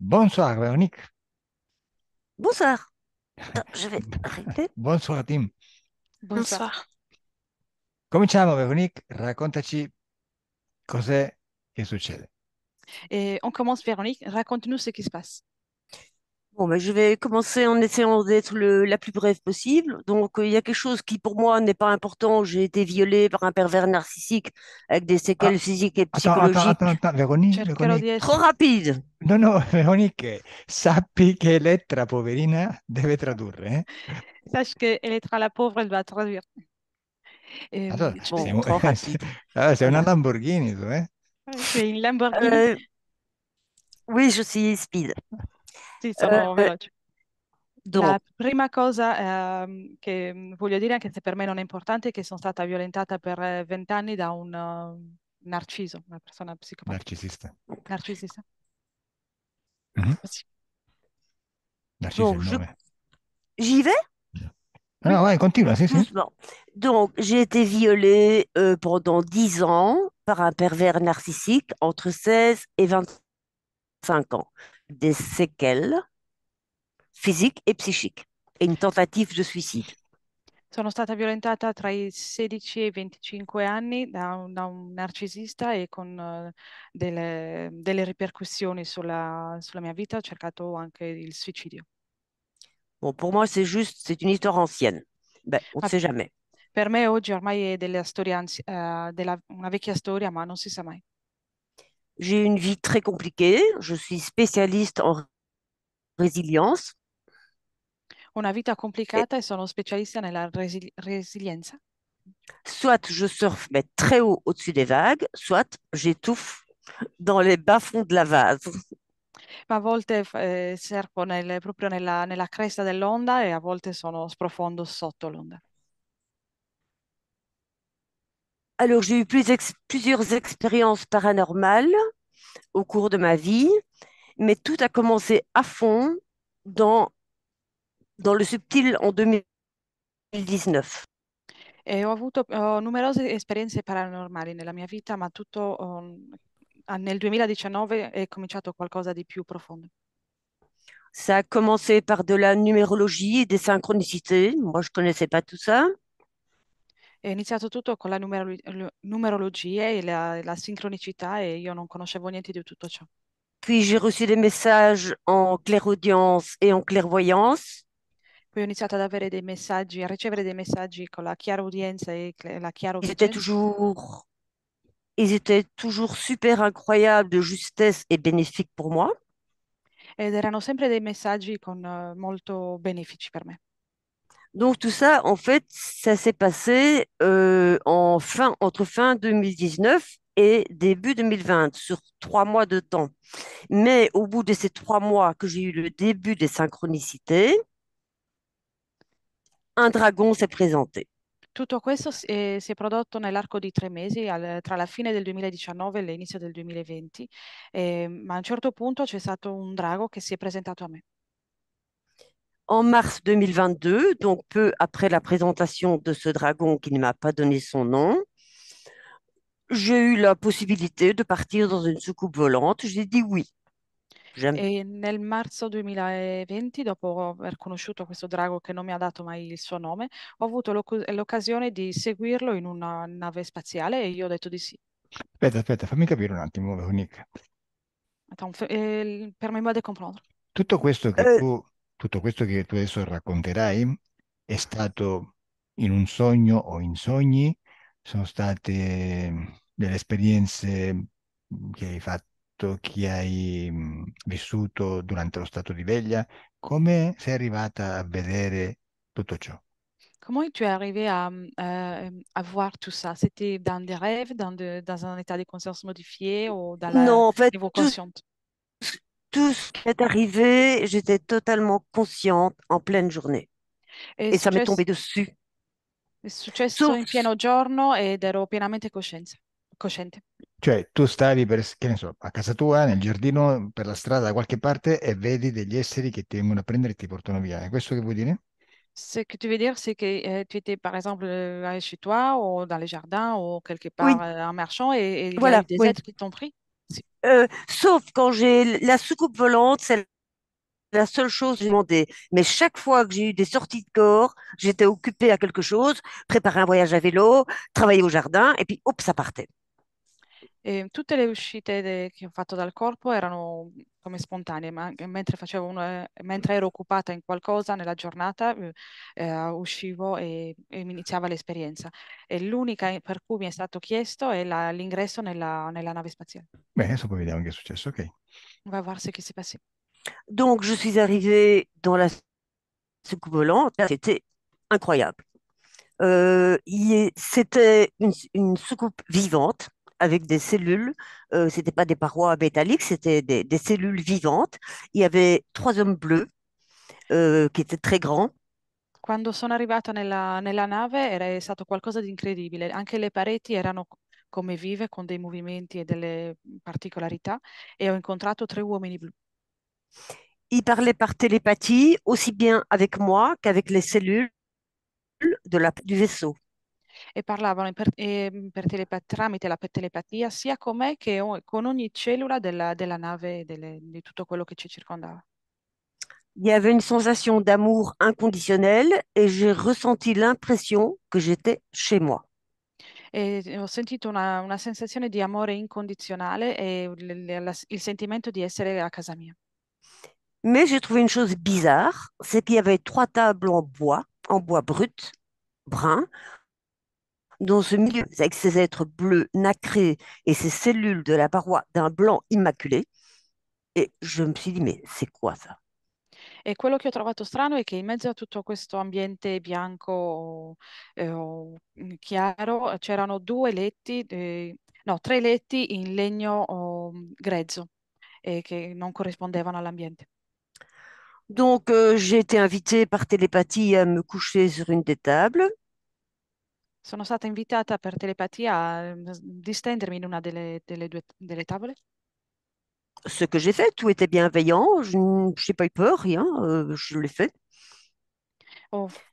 Bonsoir Véronique. Bonsoir. Attends, je vais arrêter. Bonsoir Tim. Bonsoir. Bonsoir. Cominciamo Véronique, raccontaci cos'è che succede. Et on commence, Véronique. Raconte-nous ce qui se passe. Bon, je vais commencer en essayant d'être la plus brève possible. Donc, il y a quelque chose qui, pour moi, n'est pas important. J'ai été violée par un pervers narcissique avec des Ah, séquelles physiques et attends, psychologiques. Véronique, Cercherò di Trop essere... rapide. No, no, Véronique, sappi che Elettra, poverina, deve tradurre, eh? Sache qu'Elettra, la pauvre, elle va traduire. Allora, Je Bon, vais... trop rapide. allora, sei una Voilà. Lamborghini tu, eh? Tu es une Lamborghini? Euh, oui, je suis speed. Sì, Euh, sono veloce. donc, La prima cosa che voglio dire, anche se per me non è importante, è che sono stata violentata per 20 anni da un narciso, una persona psicopatica, Narcisista. narcisista. Mhm. Sì. Narciso è donc, il nome. j'y vais No, no, Oui. vai, continua, sì, sì. doucement. Donc, j'ai été violée pendant 10 ans par un pervers narcissique entre 16 et 25 ans. Des séquelles physiques et psychiques et une tentative de suicide. Sono stata violentata tra i 16 e i 25 anni da un narcisista e con delle ripercussioni sulla mia vita. Ho cercato anche il suicidio. Bon, pour moi, c'est une histoire ancienne. Ben, on ne Ma sait jamais. per me oggi ormai è della storia, una vecchia storia, ma non si sa mai. J'ai une vie très compliquée. Je suis spécialiste en résilience. Una vita Et complicata e sono specialista nella resilienza. soit je surfe mais très haut au-dessus des vagues, soit j'étouffe dans les bas-fonds de la vase. Ma a volte surfo proprio nella cresta dell'onda e a volte sprofondo sotto l'onda. Alors, j'ai eu plusieurs expériences paranormales au cours de ma vie, mais tout a commencé à fond dans, dans le subtil en 2019. E ho avuto numerose esperienze paranormali nella mia vita, ma tutto nel 2019 è cominciato qualcosa di più profondo. Ça a commencé par de la numérologie et des synchronicités. Moi, je connaissais pas tout ça. È iniziato tutto con la numerologia e la sincronicità e io non conoscevo niente di tutto ciò. Puis j'ai reçu des messages en clairaudience et en clairvoyance. Poi ho iniziato ad avere dei messaggi, a ricevere dei messaggi con la chiarudienza e la Ils étaient chiaroveggenza toujours, ils étaient toujours super incroyables de justesse et bénéfiques pour moi. ed erano sempre dei messaggi con, molto benefici per me. Donc tout ça, en fait, ça s'est passé entre fin 2019 et début 2020, sur 3 mois de temps. Mais au bout de ces 3 mois que j'ai eu le début des synchronicités, un dragon s'est présenté. Tutto questo si è prodotto nell'arco di 3 mesi, tra la fine del 2019 e l'inizio del 2020, ma a un certo punto c'è stato un drago che si è presentato a me. En mars 2022, donc peu après la présentation de ce dragon qui ne m'a pas donné son nom, j'ai eu la possibilité de partir dans une soucoupe volante. J'ai dit oui. J'aime. E nel marzo 2020, dopo aver conosciuto questo drago che non mi ha dato mai il suo nome, ho avuto l'occasione di seguirlo in una nave spaziale e io ho detto di sì. Aspetta, fammi capire un attimo, Véronique. Attends, permets-moi de comprendre. Tutto questo che Euh, tu, tutto questo che tu adesso racconterai è stato in un sogno o in sogni? Sono state delle esperienze che hai fatto, che hai vissuto durante lo stato di veglia? Come sei arrivata a vedere tutto ciò? Comment tu es arrivé à voir tout ça? C'était dans des rêves, dans un état de conscience modifié ou dans la non, en fait, niveau consciente? tout ce qui est arrivé, j'étais totalement consciente en pleine journée. È Et ça m'est successo, tombé dessus. è successo Sauf, in pieno giorno ed ero pienamente cosciente. Cioè, tu stavi per, che ne so, a casa tua, nel giardino, per la strada da qualche parte e vedi degli esseri che ti vengono a prendere e ti portano via. È questo che vuoi dire? Ce que tu veux dire, c'est que tu étais par exemple chez toi ou dans les jardins ou quelque part oui, en marchant et il y a eu voilà, des oui. êtres qui t'ont pris. Sì. Sauf quand j'ai la soucoupe volante, c'est la seule chose que j'ai demandé. Mais chaque fois que j'ai eu des sorties de corps, j'étais occupée à quelque chose, préparer un voyage à vélo, travailler au jardin, et puis hop, ça partait. E tutte le uscite che ho fatto dal corpo erano come spontanee, ma anche mentre ero occupata in qualcosa nella giornata, uscivo e mi iniziava l'esperienza. E l'unica per cui mi è stato chiesto è l'ingresso nella nave spaziale. Beh, adesso poi vediamo che è successo, ok. On va voir ce qui s'est passé. Donc, je suis arrivée dans la soucoupe volante. C'était incroyable. C'était une soucoupe vivante avec des cellules. C'était pas des parois métalliques, c'était des cellules vivantes. Il y avait trois hommes bleus qui étaient très grands. Quando sono arrivata nella nave era stato qualcosa di incredibile. Anche le pareti erano come vive, con dei movimenti e delle particolarità, e ho incontrato tre uomini blu. Ils parlaient par télépathie, aussi bien avec moi qu'avec les cellules du vaisseau. E parlavano tramite la telepatia sia con me che con ogni cellula della nave e di tutto quello che ci circondava. Il y avait une sensation d'amour inconditionnel et j'ai ressenti l'impression que j'étais chez moi. E ho sentito una sensazione di amore incondizionale e il sentimento di essere a casa mia. Mais j'ai trouvé une chose bizarre, c'est qu'il y avait trois tables en bois brut, brun, dans ce milieu, avec ces êtres bleus nacrés et ces cellules de la paroi d'un blanc immaculé. Et je me suis dit, mais c'est quoi ça? E quello che ho trovato strano è che in mezzo a tutto questo ambiente bianco chiaro c'erano due letti, no, tre letti in legno grezzo che non corrispondevano all'ambiente. Donc, j'ai été invitée par télépathie à me coucher sur une des tables. Sono stata invitata per telepatia a distendermi in una delle tavole. Ce que j'ai fait, tout était bienveillant, je n'ai pas eu peur, rien, je l'ai fait.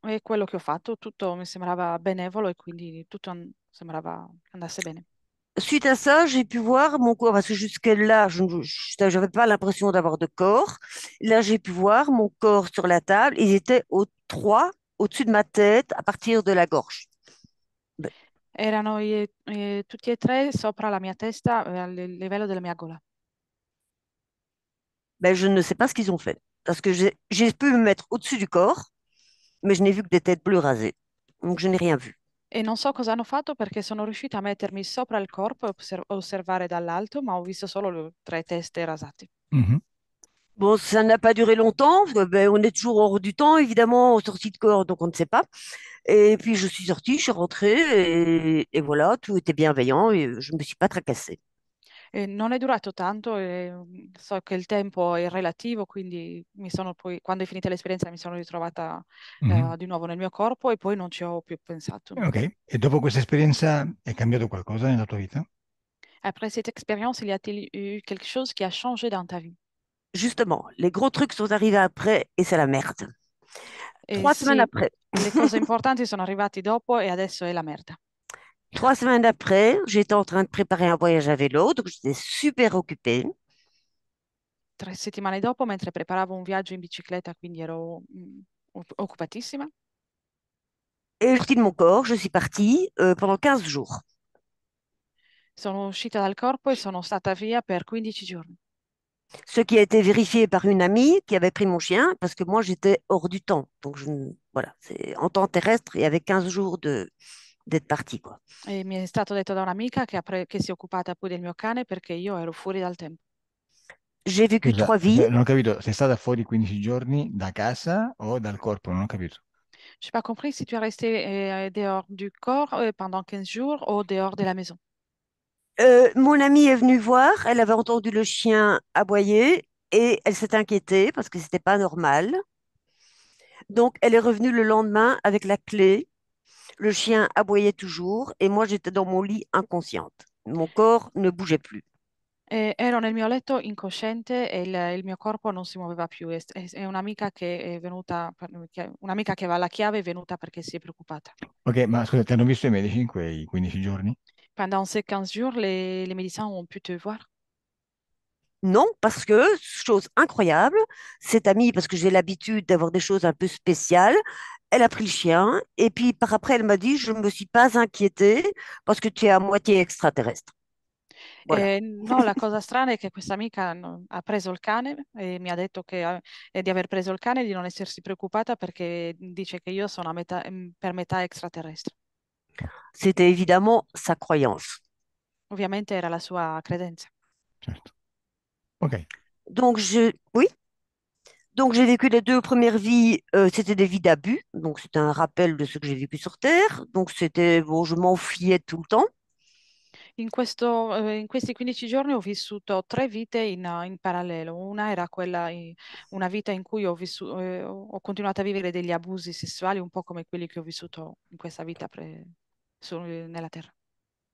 E quello che ho fatto, tutto mi sembrava benevolo e quindi tutto sembrava andasse bene. Suite à ça, j'ai pu voir mon corps, parce que jusque-là, je n'avais pas l'impression d'avoir de corps. Là, j'ai pu voir mon corps sur la table. Ils étaient aux trois, au-dessus de ma tête, à partir de la gorge. Ben, Erano tutti e tre sopra la mia testa, al livello della mia gola. ben, je ne sais pas ce qu'ils ont fait. Parce que j'ai pu me mettre au-dessus du corps, mais je n'ai vu que des têtes bleues rasées. Donc, je n'ai rien vu. E non so cosa hanno fatto perché sono riuscita a mettermi sopra il corpo e osservare dall'alto, ma ho visto solo le tre teste rasate. Mhm. Bon, ça n'a pas duré longtemps, parce que, ben, on est toujours hors du temps, évidemment, en sortie de corps, donc on ne sait pas. Et puis je suis sortie, je suis rentrée, et voilà, tout était bienveillant et je ne me suis pas tracassée. E non è durato tanto, e so che il tempo è relativo, quindi quando è finita l'esperienza, mi sono ritrovata Mhm. di nuovo nel mio corpo e poi non ci ho più pensato. Ok, e dopo questa esperienza è cambiato qualcosa nella tua vita? Après cette expérience, il y a-t-il eu quelque chose qui a changé dans ta vie? Justement, les gros trucs sont arrivés après et c'est la merde. E 3 semaines sì, après, le cose importanti sono arrivate dopo e adesso è la merda. 3 semaines après, j'étais en train de préparer un voyage à vélo, donc j'étais super occupée. 3 settimane dopo, mentre preparavo un viaggio in bicicletta, quindi ero occupatissima, Et je suis sortie de mon corps, je suis partie pendant 15 jours. sono uscita dal corpo e sono stata via per 15 giorni. Ce qui a été vérifié par une amie qui avait pris mon chien, parce que moi j'étais hors du temps. Donc voilà, c'est en temps terrestre et avec 15 jours d'être partie, quoi. E mi è stato detto da un'amica che si è occupata poi del mio cane perché io ero fuori dal tempo. J'ai vécu Scusa, 3 vies. non ho capito, sei stata fuori 15 giorni da casa o dal corpo? Non ho capito. Je n'ai pas compris si tu es resté dehors du corps pendant 15 jours ou dehors de la maison. Mon amie est venue voir, elle avait entendu le chien aboyer et elle s'est inquiétée parce que c'était pas normal. Donc elle est revenue le lendemain avec la clé. Le chien aboyait toujours et moi j'étais dans mon lit inconsciente. Mon corps ne bougeait plus. Ero nel mio letto incosciente e il mio corpo non si muoveva più. È un'amica che è venuta, un'amica che aveva la chiave è venuta perché si è preoccupata. Ok, ma scusa, ti hanno visto i medici in quei 15 giorni? Pendant ces 15 jours, les médecins ont pu te voir. Non, parce que, chose incroyable, cette amie, parce que j'ai l'habitude d'avoir des choses un peu spéciales, elle a pris le chien et puis par après, elle m'a dit, je ne me suis pas inquiétée parce que tu es à moitié extraterrestre. Voilà. No, la cosa strana è che questa amica ha preso il cane e mi ha detto di aver preso il cane e di non essersi preoccupata perché dice che io sono per metà extraterrestre. C'était évidemment sa croyance. Ovviamente era la sua credenza. Certo. Ok, Oui, donc j'ai vécu les deux premières vies, c'était des vies d'abus, donc c'était un rappel de ce que j'ai vécu sur Terre. Donc c'était, bon, je m'enfuyais tout le temps. In questi 15 giorni ho vissuto tre vite in parallelo. Una era una vita in cui ho continuato a vivere degli abusi sessuali, un po' come quelli che ho vissuto in questa vita nella Terra.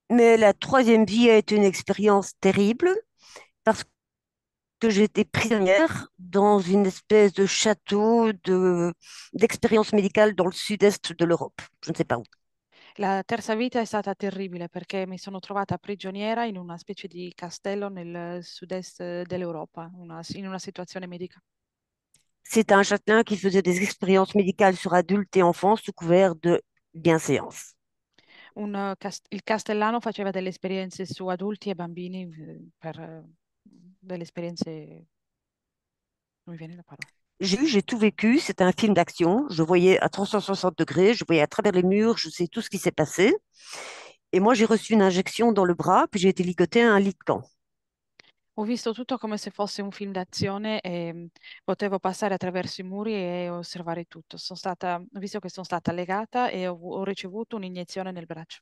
Mais la troisième vie a été une expérience terrible parce que j'étais prisonnière dans une espèce de château d'expérience médicale dans le sud-est de l'Europe. Je ne sais pas où. La terza vita è stata terribile perché mi sono trovata prigioniera in una specie di castello nel sud-est dell'Europa, in una situazione medica. C'était un châtelain qui faisait des expériences médicales sur adultes et enfants sous couvert de bienséance. Il castellano faceva delle esperienze su adulti e bambini per delle esperienze, non mi viene la parola. J'ai tout vécu, c'était un film d'action. Je voyais à 360 degrés, je voyais à travers les murs, je sais tout ce qui s'est passé. Et moi, j'ai reçu une injection dans le bras, puis j'ai été ligotée à un lit de camp. Ho visto tutto come se fosse un film d'azione e potevo passare attraverso i muri e osservare tutto. Ho visto che sono stata legata e ho ricevuto un'iniezione nel braccio.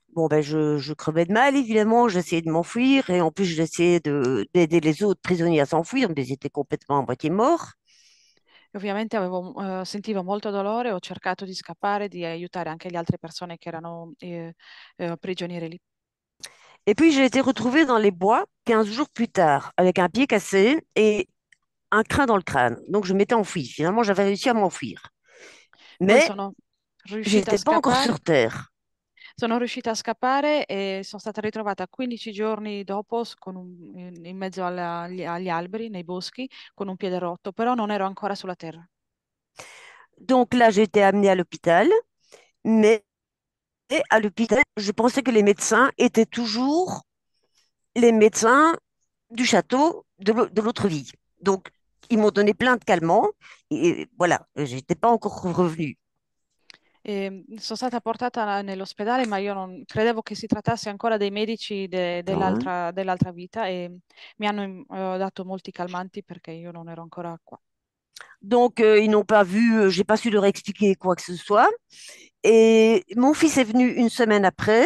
Bon, ben, je crevais de mal, évidemment. J'essayais de m'enfuir et en plus, j'essayais d'aider les autres prisonniers à s'enfuir, mais ils étaient complètement à moitié morts. E ovviamente sentivo molto dolore, ho cercato di scappare, di aiutare anche le altre persone che erano prigioniere lì. Et puis, j'ai été retrouvée dans les bois 15 jours plus tard, avec un pied cassé et un crin dans le crâne. Donc, je m'étais enfuie. Finalement, j'avais réussi à m'enfuir. Poi Mais sono riuscita a j'étais pas encore scappare, sur Terre. sono riuscita a scappare e sono stata ritrovata 15 giorni dopo in mezzo agli alberi, nei boschi, con un piede rotto, però non ero ancora sulla terra. Donc là, j'ai été amenée à l'hôpital. Mais à l'hôpital, je pensais que les médecins étaient toujours les médecins du château de l'autre vie. Donc, ils m'ont donné plein de calmants et voilà, j'étais pas encore revenue. Sono stata portata nell'ospedale, ma io non credevo che si trattasse ancora dei medici Attends, hein. dell'altra vita e mi hanno dato molti calmanti perché io non ero ancora qua. Donc, ils n'ont pas vu, j'ai pas su leur expliquer quoi que ce soit. Et mon fils est venu une semaine après,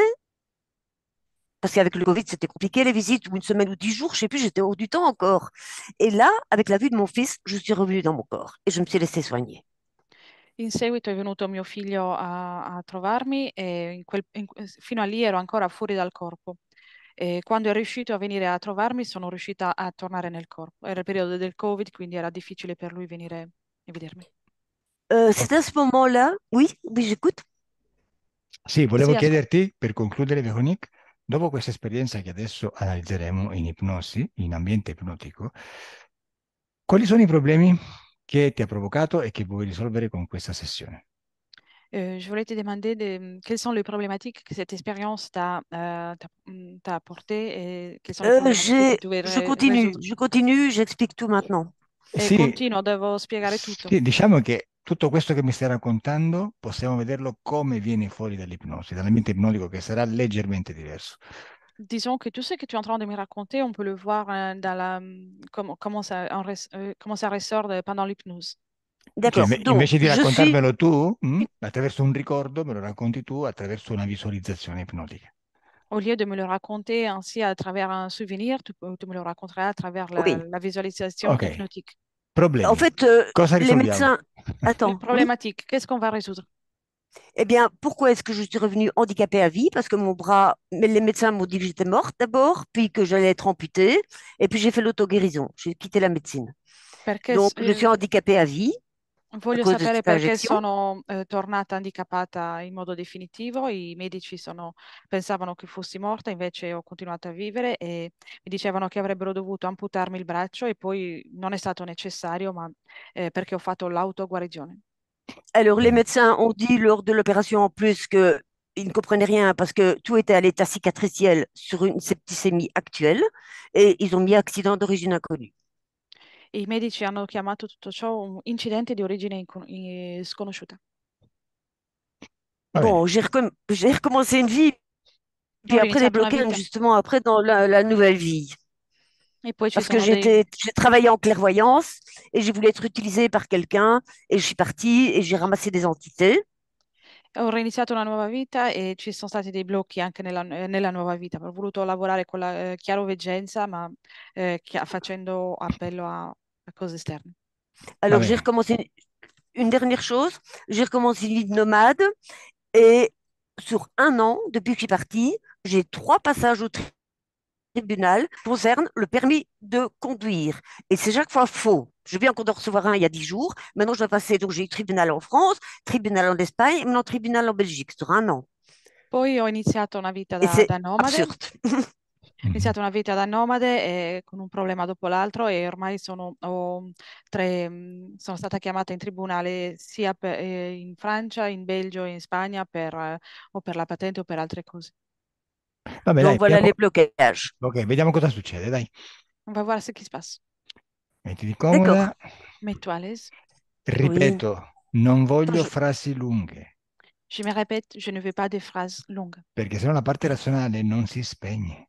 parce qu'avec le Covid, c'était compliqué les visites, ou une semaine ou 10 jours, je sais plus, j'étais hors du temps encore. Et là, avec la vue de mon fils, je suis revenue dans mon corps et je me suis laissée soigner. In seguito è venuto mio figlio a trovarmi e fino a lì ero ancora fuori dal corpo. E quando è riuscito a venire a trovarmi sono riuscita a tornare nel corpo. Era il periodo del Covid, quindi era difficile per lui venire e vedermi. ok. C'est à ce moment-là, oui, oui, j'écoute. Sì, volevo Sì, chiederti, per concludere, Veronique, dopo questa esperienza che adesso analizzeremo in ipnosi, in ambiente ipnotico, quali sono i problemi che ti ha provocato e che vuoi risolvere con questa sessione? Je voulais te demander quelles sont les problématiques que cette expérience t'a apporté et quelles sont les problématiques que tu devais résoudre. Je continue, j'explique tout maintenant. E Sì, continuo, devo spiegare tutto. sì, diciamo che tutto questo che mi stai raccontando possiamo vederlo come viene fuori dall'ipnosi, dall'ambiente ipnotico che sarà leggermente diverso. Disons que tout ce que tu es en train de me raconter, on peut le voir comment ça ressort pendant l'hypnose. Cioè, D'accord. Donc, invece di je suis, raccontarmelo tu, attraverso un ricordo, me lo racconti tu attraverso una visualizzazione ipnotica. Au lieu de me le raconter ainsi à travers un souvenir, tu me le raconteras à travers oui. la visualisation Ok, hypnotique. En problemi. fait, Cosa les risolviamo? médecins. Les Attends, oui. problématiques, qu'est-ce qu'on va résoudre? Eh bien, pourquoi est-ce que je suis revenue handicapée à vie? Parce que mon bras, mais les médecins m'ont dit que j'étais morte d'abord, puis que j'allais être amputée, et puis j'ai fait l'auto-guérison. J'ai quitté la médecine. Perché Donc, je suis handicapée à vie. à Voglio cause de sapere cette perché injection. sono tornata handicappata in modo definitivo. I medici pensavano che fossi morta, invece ho continuato a vivere e mi dicevano che avrebbero dovuto amputarmi il braccio e poi non è stato necessario, ma perché ho fatto l'autoguarigione. Alors, les Bene, médecins ont dit lors de l'opération en plus qu'ils ne comprenaient rien parce que tout était à l'état cicatriciel sur une septicémie actuelle et ils ont mis accident d'origine inconnue. I medici hanno chiamato tutto ciò un incidente di origine sconosciuta. va bene. Bon, j'ai recommencé une vie, Ho puis après des riniziato una blocages, vita justement, après dans la nouvelle vie. e poi ci Parce que sono dei j'ai travaillé en clairvoyance et j'ai voulu être utilisée par quelqu'un et je suis partie et j'ai ramassé des entités. Ho reiniziato una nuova vita e ci sono stati dei blocchi anche nella nuova vita. Ho voluto lavorare con la chiaroveggenza, ma facendo appello a cose esterne. Va Alors, j'ai bene. recommencé une dernière chose. J'ai recommencé une vie de nomade et sur un an, depuis que je suis partie, j'ai 3 passages au tribunal qui concernent le permis de conduire. Et c'est chaque fois faux. Je viens encore de recevoir un il y a 10 jours. Maintenant, je dois passer. Donc, j'ai eu tribunal en France, tribunal en Espagne et maintenant tribunal en Belgique sur un an. Poi ho iniziato una vita Et c'est da nomade, ho absurde. Mhm. iniziato una vita da nomade con un problema dopo l'altro e ormai sono stata chiamata in tribunale sia in Francia, in Belgio e in Spagna o per la patente o per altre cose. Vabbè, dai, Donc, voilà les blocages. ok, vediamo cosa succede, dai. On va voir ce qui se passe. Mettiti D'accord. comoda. Mets-toi à l'aise. Oui. Ripeto, non Attends, voglio frasi lunghe, Je me répète, je ne veux pas des phrases longues. perché sennò la parte razionale non si spegne.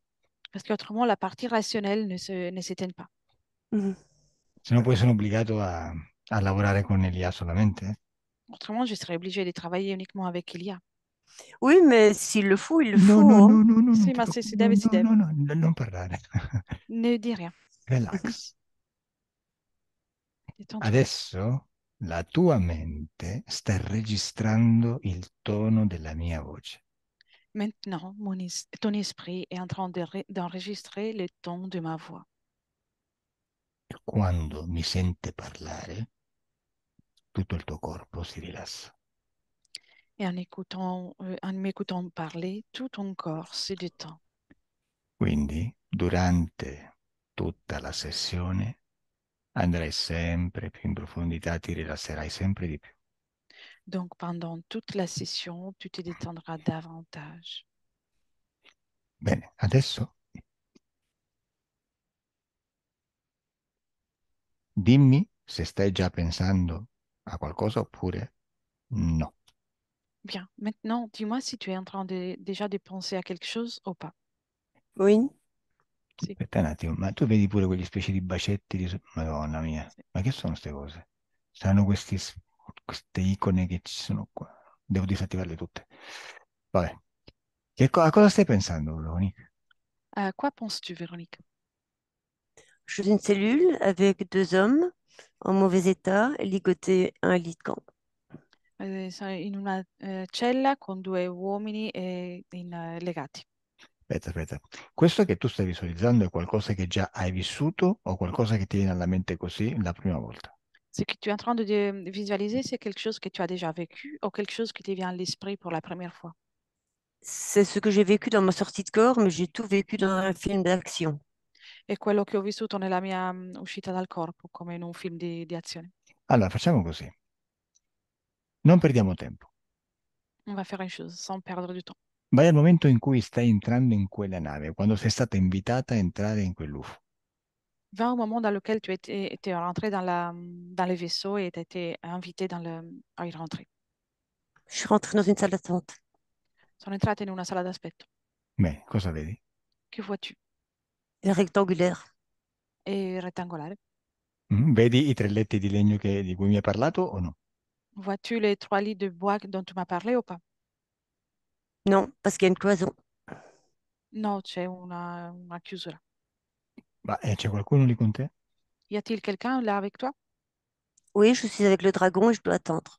Parce qu'autrement, la partie rationnelle ne s'éteint pas. Mhm. Se no poi sono obbligato a lavorare con Elia solamente. Autrement, je serais obligée de travailler uniquement avec Elia. Oui, mais s'il le faut, il le No, faut, no, hein. no, no, no, non Sì, ti ma se si preoccupare. No, deve, si no, deve. no, no, non parlare. Ne dis rien. Relax. Détends-toi. Adesso la tua mente sta registrando il tono della mia voce. Maintenant, ton esprit est en train d'enregistrer le ton de ma voix. Quando mi sente parlare, tutto il tuo corpo si rilassa. Et en m'écoutant parler, tout ton corps se détend. Quindi, durante tutta la sessione, andrai sempre più in profondità, ti rilasserai sempre di più. Donc, pendant toute la session, tu te détendras davantage. Bene, adesso dimmi se stai già pensando a qualcosa oppure no. Bien. Maintenant, dis-moi si tu es en train déjà de penser à quelque chose ou pas. Oui. Si. Aspetta un attimo, ma tu vedi pure quegli specie di bacetti di... Madonna mia, Si. ma che sono queste cose? Saranno queste icone che ci sono qua. Devo disattivarle tutte. Vabbè. A cosa stai pensando, Loni? À quoi penses-tu, Véronique? Je suis une cellule avec 2 hommes en mauvais état, ligotés à un lit de camp. Sono in una cella con due uomini legati. Aspetta, aspetta. Questo che tu stai visualizzando è qualcosa che già hai vissuto o qualcosa che ti viene alla mente così la prima volta? Ce que tu es en train de visualiser, c'est quelque chose que tu as déjà vécu ou quelque chose qui te vient à l'esprit pour la première fois. C'est ce que j'ai vécu dans ma sortie de corps, mais j'ai tout vécu dans un film d'action. È quello che ho vissuto nella mia uscita dal corpo, come in un film di azione. Allora, facciamo così. Non perdiamo tempo. On va faire une chose sans perdre du temps. Vai al momento in cui stai entrando in quella nave, quando sei stata invitata a entrare in quell'UFO. Va au moment dans lequel tu étais rentré dans le vaisseau et tu été invité à y rentrer. Je suis rentrée dans une salle d'attente. Sono entrata in una sala d'aspetto. Bene, cosa vedi? Che vois-tu? Rectangulaire. È rettangolare. Vedi i 3 letti di legno di cui mi hai parlato o no? Vois-tu les 3 lits de bois dont tu m'as parlé ou pas? Non, parce qu'il y a une cloison. No, c'è una chiusura. Ma c'è qualcuno lì con te? Y a-t-il quelqu'un là avec toi? Oui, je suis avec le dragon et je dois attendre.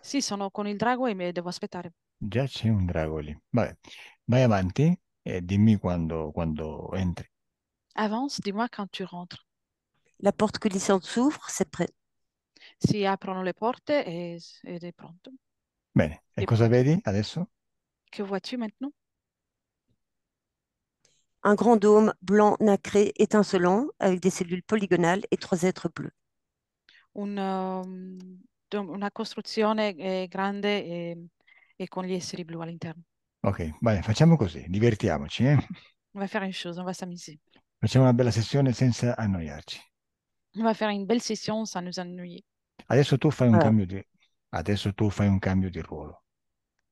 Sì, sono con il drago e devo aspettare. Già c'è un drago lì. Vabbè, vai avanti e dimmi quando entri. Avance, dis-moi quand tu rentres. La porte coulissante s'ouvre, c'est prêt. si aprono le porte ed è pronto. Bene, e È cosa pronto. vedi adesso? Che vois-tu maintenant? Un grand dôme blanc nacré étincelant avec des cellules polygonales et trois êtres bleus. Una costruzione grande e con gli esseri blu all'interno. Ok, bene, facciamo così, divertiamoci, eh? On va faire une chose, on va s'amuser. Facciamo una bella sessione senza annoiarci. On va faire une belle session sans nous ennuyer. Adesso tu fai un Voilà. cambio di, adesso tu fai un cambio di ruolo.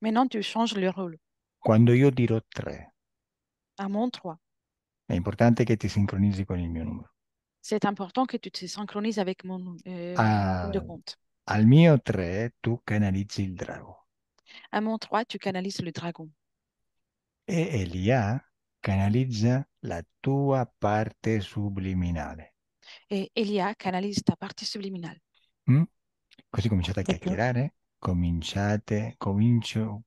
Maintenant, tu changes le rôle. Quando io dirò 3, À mon 3. è importante che ti sincronizzi con il mio numero. C'est important que tu te synchronises avec mon ligne de A- compte. al mio 3 tu canalizzi il drago À mon 3, tu canalises le dragon. e Elia canalizza la tua parte subliminale. Et Elia canalise ta partie subliminale. Mm? Così cominciate a D'accord. chiacchierare, cominciamo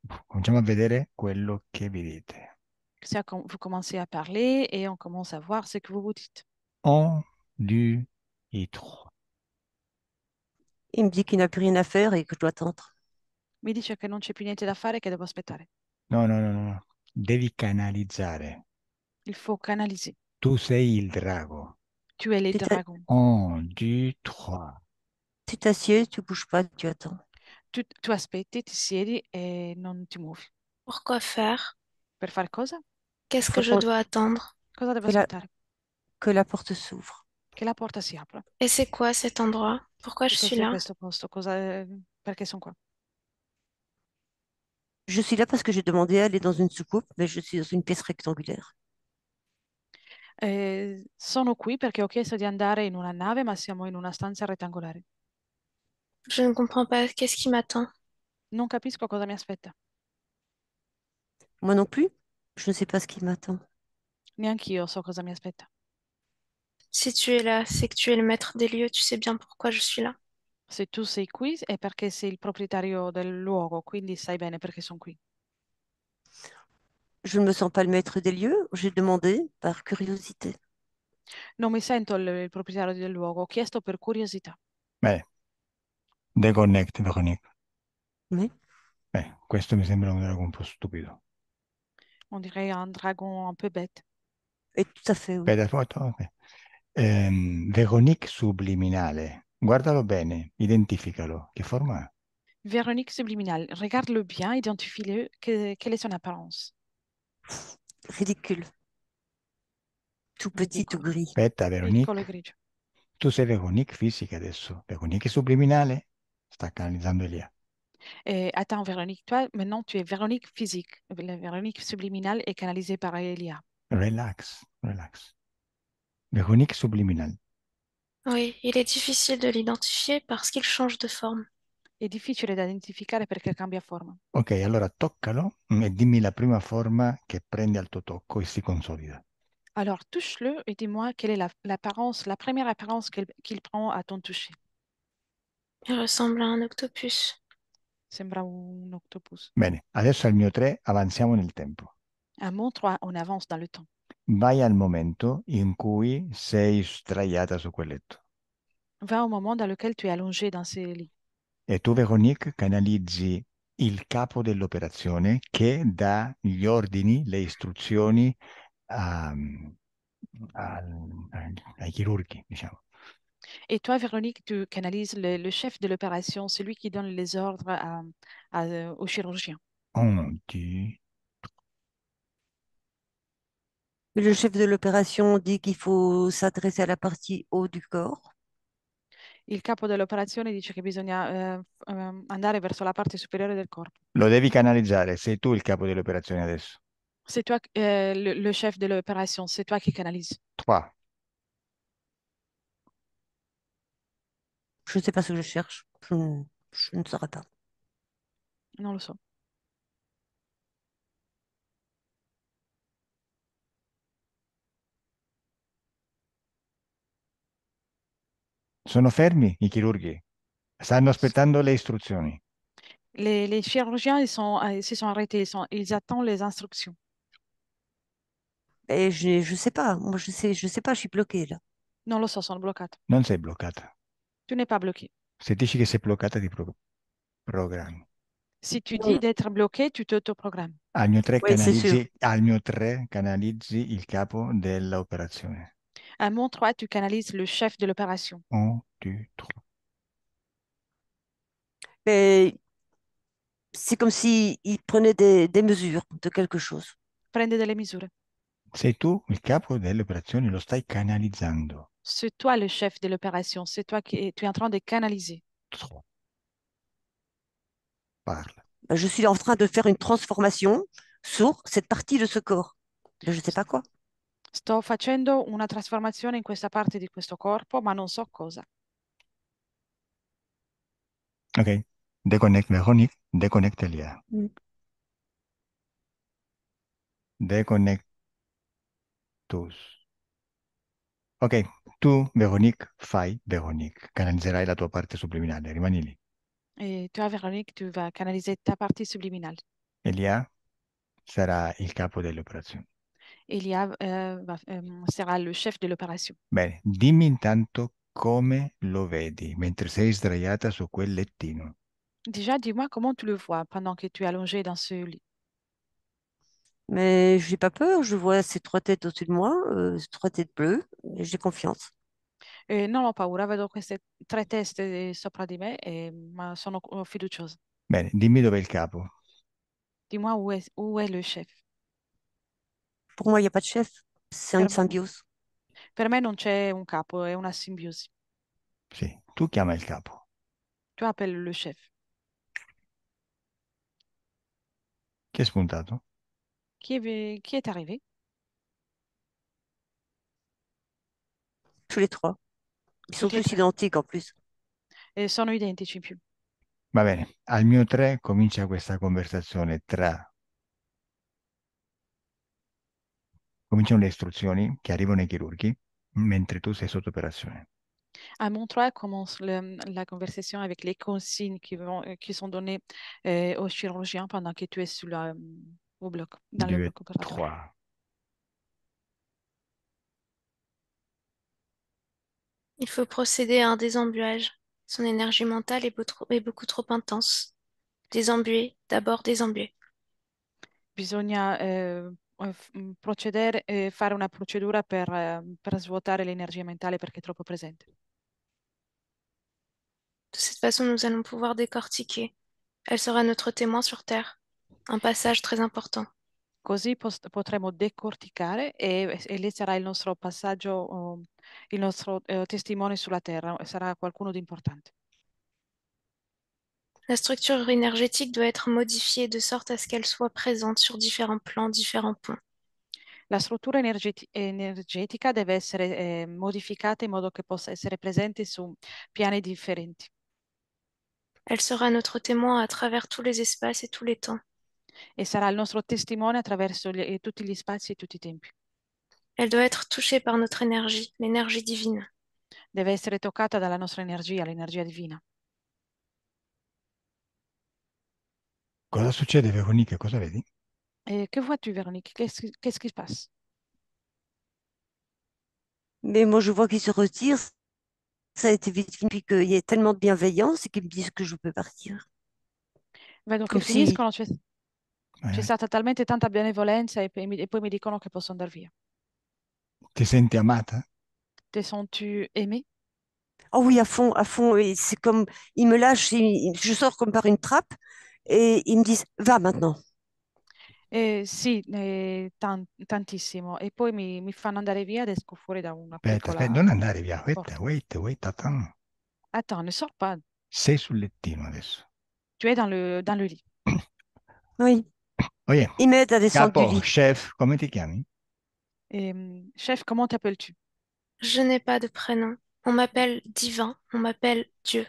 a vedere quello che vedete. Ça, quand vous commencez à parler et on commence à voir ce que vous vous dites. 1, 2 et 3. Il me dit qu'il n'a plus rien à faire et que je dois attendre. Mi dice che non c'è più niente da fare e che devo aspettare. No, no, no, no, no. Devi canalizzare. Il faut canaliser. Tu sei il drago. Tu es le Tu t'a- dragon. 1, 2, 3. tu t'assieds, tu bouges pas, tu attends. Tu aspetti, ti siedi e non ti muovi. Pourquoi faire? Per fare cosa? Qu'est-ce que Faut je attendre dois attendre? Cosa devo que la, aspettare? que la porte s'ouvre. Che la porta si apra. Et c'est quoi cet endroit? Pourquoi je Che suis cos'è là? questo posto? Perché sono qua? Je suis là parce que j'ai demandé à aller dans une soucoupe, mais je suis dans une pièce rectangulaire. Sono qui perché ho chiesto di andare in una nave, ma siamo in una stanza rettangolare. Je ne comprends pas. Qu'est-ce qui m'attend? Non capisco cosa mi aspetta. Moi non plus, je ne sais pas ce qui m'attend. Neanch'io so cosa mi aspetta. Si tu es là, c'est que tu es le maître des lieux, tu sais bien pourquoi je suis là. Se tu sei qui è perché sei il proprietario del luogo, quindi sai bene perché sono qui. Je ne me sens pas le maître des lieux, j'ai demandé par curiosité. Non mi sento il proprietario del luogo, ho chiesto per curiosità. Beh, deconnect, Veronique. Oui, Questo mi sembra un drago un po' stupido. On dirait un dragon un peu bête. et tout à fait, oui. Aspetta, foto, ok. Veronique subliminale. Guardalo bene, identificalo. Che forma ha? Véronique subliminale, regarde-le bien, identifie-le, quelle est son apparence? Ridicule. Tout petit, tout Ridicolo, gris. Aspetta, piccolo e Veronique. grigio. Tu sei Veronique fisica adesso. Veronique subliminale sta canalizzando Elia. Attends, Véronique, toi, maintenant, tu es Véronique physique. La Véronique subliminale est canalisée par Elia. Relax, relax. Veronique subliminale. Oui, il est difficile de l'identifier parce qu'il change de forme. È difficile da identificare perché cambia forma. Ok, allora toccalo e dimmi la prima forma che prende al tuo tocco e si consolida. Alors, touche-le et dis-moi quelle est l'apparence, la première apparence qu'il prend à ton toucher. Il ressemble à un octopus. Sembra un octopus. Bene, adesso al mio 3 avanziamo nel tempo. Un mot 3, on avance dans le temps. Vai al momento in cui sei sdraiata su quel letto Va au moment dans lequel tu es allongé dans ces lits. e tu, Veronique, canalizzi il capo dell'operazione che dà gli ordini, le istruzioni a- ai chirurghi, diciamo. Et toi, Véronique, tu canalises le chef de l'opération, celui qui donne les ordres au chirurgien. 1, 2, Le chef de l'opération dit qu'il faut s'adresser à la partie haut du corps. Il capo dell'operazione dice che bisogna andare verso la parte superiore del corpo. lo devi canalizzare, sei tu il capo delle operazioni adesso. C'est toi, le chef de l'opération, c'est toi qui canalises. 3, Je ne sais pas ce que je cherche. Je ne saurais pas. Non lo so. sono fermi i chirurghi, stanno aspettando le istruzioni. Les chirurgiens, ils se sont arrêtés, ils attendent les instructions. Et je sais pas. Moi, je sais pas, je suis bloquée là. Non lo so, sono bloccato. Non sei bloccata. Tu n'es pas bloqué. Se dici che sei bloccata, ti programmi. Si tu dis Non. d'être bloqué, tu t'autoprogrammes. Oui, c'est sûr. Al mio 3 canalizzi il capo dell'operazione. À mon 3, tu canalises le chef de l'opération. 1, 2, 3. Mais c'est comme si il prenait des mesures de quelque chose. Prende delle misure. Sei tu il capo delle operazioni, lo stai canalizzando. C'est toi le chef de l'opération. C'est toi qui tu es en train de canaliser. Parla. Ben, je suis en train de faire une transformation sur cette partie de ce corps. Ben, je ne sais pas quoi. Sto facendo una trasformazione in questa parte di questo corpo, ma non so cosa. Ok. Déconnecte Véronique, déconnecte Elia. Mm. Déconnecte tous. Ok, tu, Véronique, fai Véronique. Canalizzerai la tua parte subliminale, rimani lì. Et toi, Véronique, tu vas canaliser ta partie subliminale. Elia sarà il capo delle operazioni. Elia sera le chef de l'opération. Bene, dimmi intanto come lo vedi mentre sei sdraiata su quel lettino. Déjà, dis-moi comment tu le vois pendant que tu es allongé dans ce lit. Mais je n'ai pas peur. Je vois ces trois têtes au-dessus de moi, ces trois têtes bleues. Et j'ai confiance. Non ho paura, vedo queste tre teste sopra di me, ma sono fiduciosa. Bene, dimmi dov'è il capo. Dis-moi où est le chef. Pour moi, il n'y a pas de chef. C'est Per, une symbiose. per me non c'è un capo, è una simbiosi. Sì, tu chiama il capo. Tu appelles le chef. Chi è spuntato? Qui est arrivé? Tous les trois. Ils sont Tutti e tous tre. identiques en plus. E sono identici in più. Va bene, al mio 3 comincia questa conversazione cominciano le istruzioni che arrivano ai chirurghi mentre tu sei sotto operazione. À Montreuil commence la conversation avec les consignes qui sont données aux chirurgiens pendant que tu es au bloc, dans le 2, bloc opératoire. 3. Il faut procéder à un désembuage. Son énergie mentale est beaucoup trop intense. Désembuer, d'abord désembuer. Bisogna procedere, fare una procedura per svuotare l'energia mentale perché è troppo presente. De cette façon, nous allons pouvoir décortiquer. Elle sera notre témoin sur Terre. Un passage très important. Così potremo decorticare e lei sarà il nostro passaggio, il nostro testimone sulla Terra, sarà qualcuno di importante. La structure énergétique doit être modifiée de sorte à ce qu'elle soit présente sur différents plans, différents ponts. La struttura energetica deve essere modificata in modo che possa essere presente su piani differenti Elle sera notre témoin à travers tous les espaces et tous les temps. e sarà il nostro testimone attraverso tutti gli spazi e tutti i tempi. Elle doit être touchée par notre énergie, l'énergie divine. Deve essere toccata dalla nostra energia, l'energia divina. Cosa succede, Veronica? Cosa vedi? Que vois-tu, Véronique? Qu'est-ce qui se passe? Mais moi, je vois qu'ils se retirent. Ça a été vite fini, puis qu'il y a tellement de bienveillance et qu'ils me disent que je peux partir. Vedo che Comme si, finiscono, c'è Eh, stata talmente tanta benevolenza e poi mi dicono che posso andare via. Ti senti amata? Te sens-tu aimé? oh oui, à fond, à fond. Et c'est comme, ils me lâchent, je sors comme par une trappe et ils me disent, va maintenant. Sì, tantissimo. E poi mi fanno andare via ed esco fuori da una Aspetta, aspetta, non piccola andare via. Aspetta, porta. wait, attends. Attends, ne sors pas. Sei sul lettino adesso. Tu es dans le lit. Oui, Oye, ils m'aident à descendre du capo, lit. chef, come ti chiami? Chef, comment t'appelles-tu? Je n'ai pas de prénom. On m'appelle divin, on m'appelle Dieu.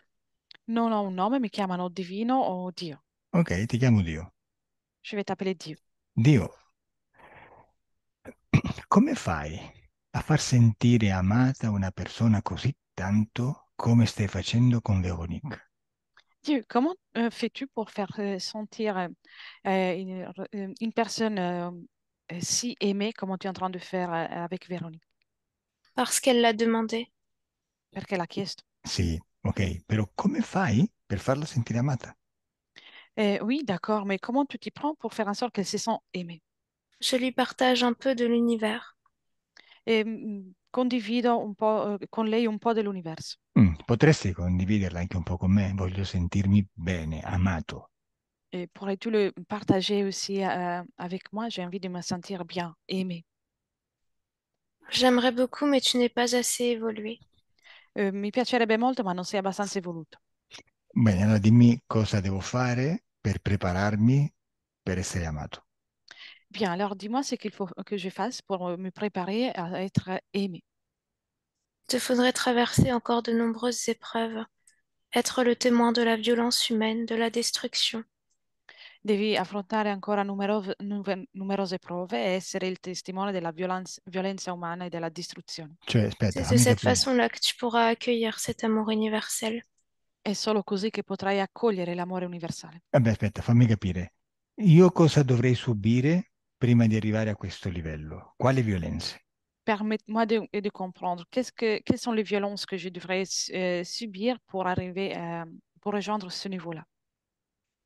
Non ho un nome, mi chiamano Divino o Dio. Ok, ti chiamo Dio. Je vais t'appeler Dio. Dio, come fai a far sentire amata una persona così tanto come stai facendo con Veronique? Dieu, comment fais-tu pour faire sentir une personne si aimée comme tu es en train de faire avec Véronique? Parce qu'elle l'a demandé. Perché l'ha chiesto. Sì, ok? Però come fai per farla sentire amata? Oui, d'accord, mais comment tu t'y prends pour faire en sorte qu'elle se sent aimée? Je lui partage un peu de l'univers. E condivido un po', con lei un po' dell'universo. Potresti condividerla anche un po' con me? Voglio sentirmi bene, amato. Et pourrais-tu le partager aussi avec moi? J'ai envie de me sentir bien, aimée. J'aimerais beaucoup, mais tu n'es pas assez évolué. Mi piacerebbe molto, ma non sei abbastanza evoluto. Bene, allora dimmi cosa devo fare per prepararmi per essere amato. Bien, alors dis-moi ce qu'il faut que je fasse pour me préparer à être aimée. Il te faudrait traverser encore de nombreuses épreuves, être le témoin de la violence humaine, de la destruction. Devi affrontare ancora numerose prove e essere il testimone della violenza umana e della distruzione. Cioè, aspetta, C'est de fammi cette capire. façon-là que tu pourras accueillir cet amour universel. È solo così che potrai accogliere l'amore universale. Vabbè, aspetta, fammi capire. Io cosa dovrei subire prima di arrivare a questo livello? Quali violenze? Permette-moi de comprendre quelles sont les violences que je devrais subir pour arriver pour rejoindre ce niveau-là.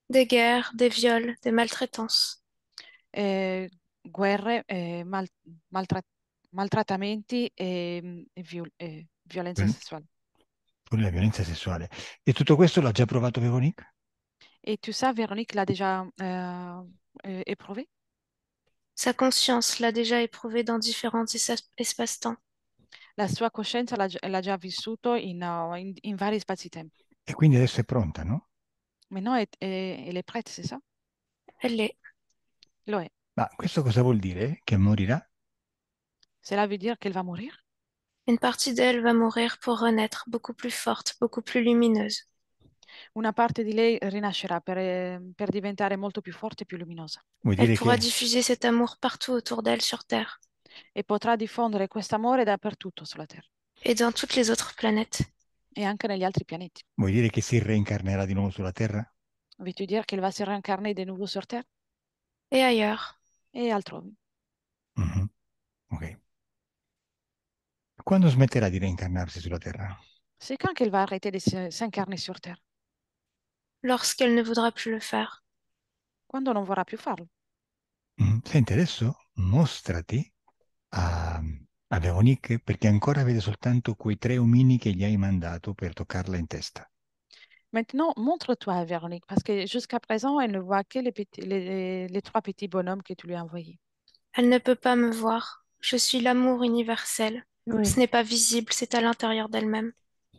Des guerres, des viols, des maltraitances. Eh, guerre, maltra- maltrattamenti e violenza Viol- sessuale. Pure la violenza sessuale. E tutto questo l'ha già provato Veronique? Et tout ça, Véronique l'a déjà éprouvé. Sa conscience l'a déjà éprouvé dans différents espaces-temps. La sua coscienza l'ha già vissuto in vari spazi-tempo. E quindi adesso è pronta, no? Maintenant, elle est prête, c'est ça? Elle l'est. Lo è. Ma questo cosa vuol dire? Che morirà? Cela veut dire qu'elle va mourir? Une partie d'elle va mourir pour renaître, beaucoup plus forte, beaucoup plus lumineuse. Una parte di lei rinascerà per diventare molto più forte e più luminosa Vuol Elle dire pourra che, diffuser cet amour partout autour d'elle sur Terre e potrà diffondere quest'amore dappertutto sulla Terra et dans toutes les autres planètes. e anche negli altri pianeti. vuol dire che si reincarnerà di nuovo sulla Terra? Veux-tu dire qu'elle va se réincarner de nouveau sur Terre Et ailleurs. e altrove? Mhm, ok. Quando smetterà di reincarnarsi sulla Terra? C'est quand qu'elle va arrêter de s'incarner sur Terre? Lorsqu'elle ne voudra plus le faire. Quando non vorrà più farlo. Senti, adesso mostrati a Veronique perché ancora vede soltanto quei 3 omini che gli hai mandato per toccarla in testa. Maintenant, montre-toi à Véronique, parce que jusqu'à présent, elle ne voit que les trois petits bonhommes que tu lui as envoyés. Elle ne peut pas me voir. Je suis l'amour universel. Oui. Ce n'est pas visible, c'est à l'intérieur d'elle-même.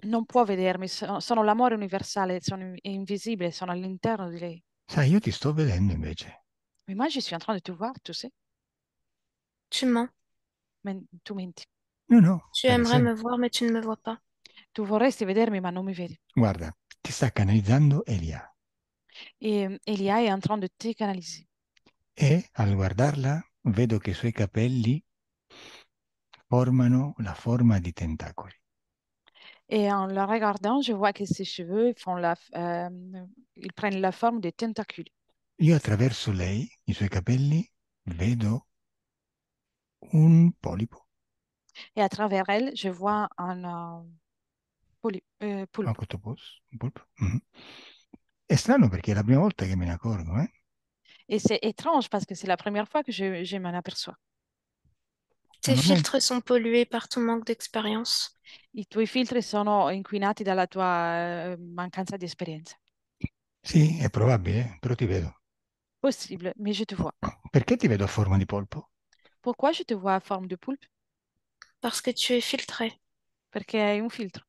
Non può vedermi, sono l'amore universale, sono invisibile, sono all'interno di lei. Sai, io ti sto vedendo invece. Mais moi, je suis en train de te voir, tu sais. Tu mens. Mais tu menti. No, no, Tu per aimerais me esempio. voir, mais tu ne me vois pas. Tu vorresti vedermi, ma non mi vedi. Guarda, ti sta canalizzando Elia Et Elia est en train de te canaliser. e al guardarla vedo che i suoi capelli formano la forma di tentacoli. Et en la regardant, je vois que ses cheveux ils prennent la forme de tentacules. Io attraverso lei, i suoi capelli, vedo un polipo, Et à travers elle, je vois un un poulpe. octopus, un polpo. Mhm. È strano perché è la prima volta che me ne accorgo, eh? Et c'est étrange parce que c'est la première fois que je m'en aperçois. Tes Normalmente, filtres sont pollués par ton manque d'expérience. I tuoi filtri sono inquinati dalla tua mancanza di esperienza. sì, è probabile, però ti vedo. Possible, mais je te vois. Perché ti vedo a forma di polpo? Pourquoi je te vois à forme de poulpe? Parce que tu es filtré. Perché hai un filtro.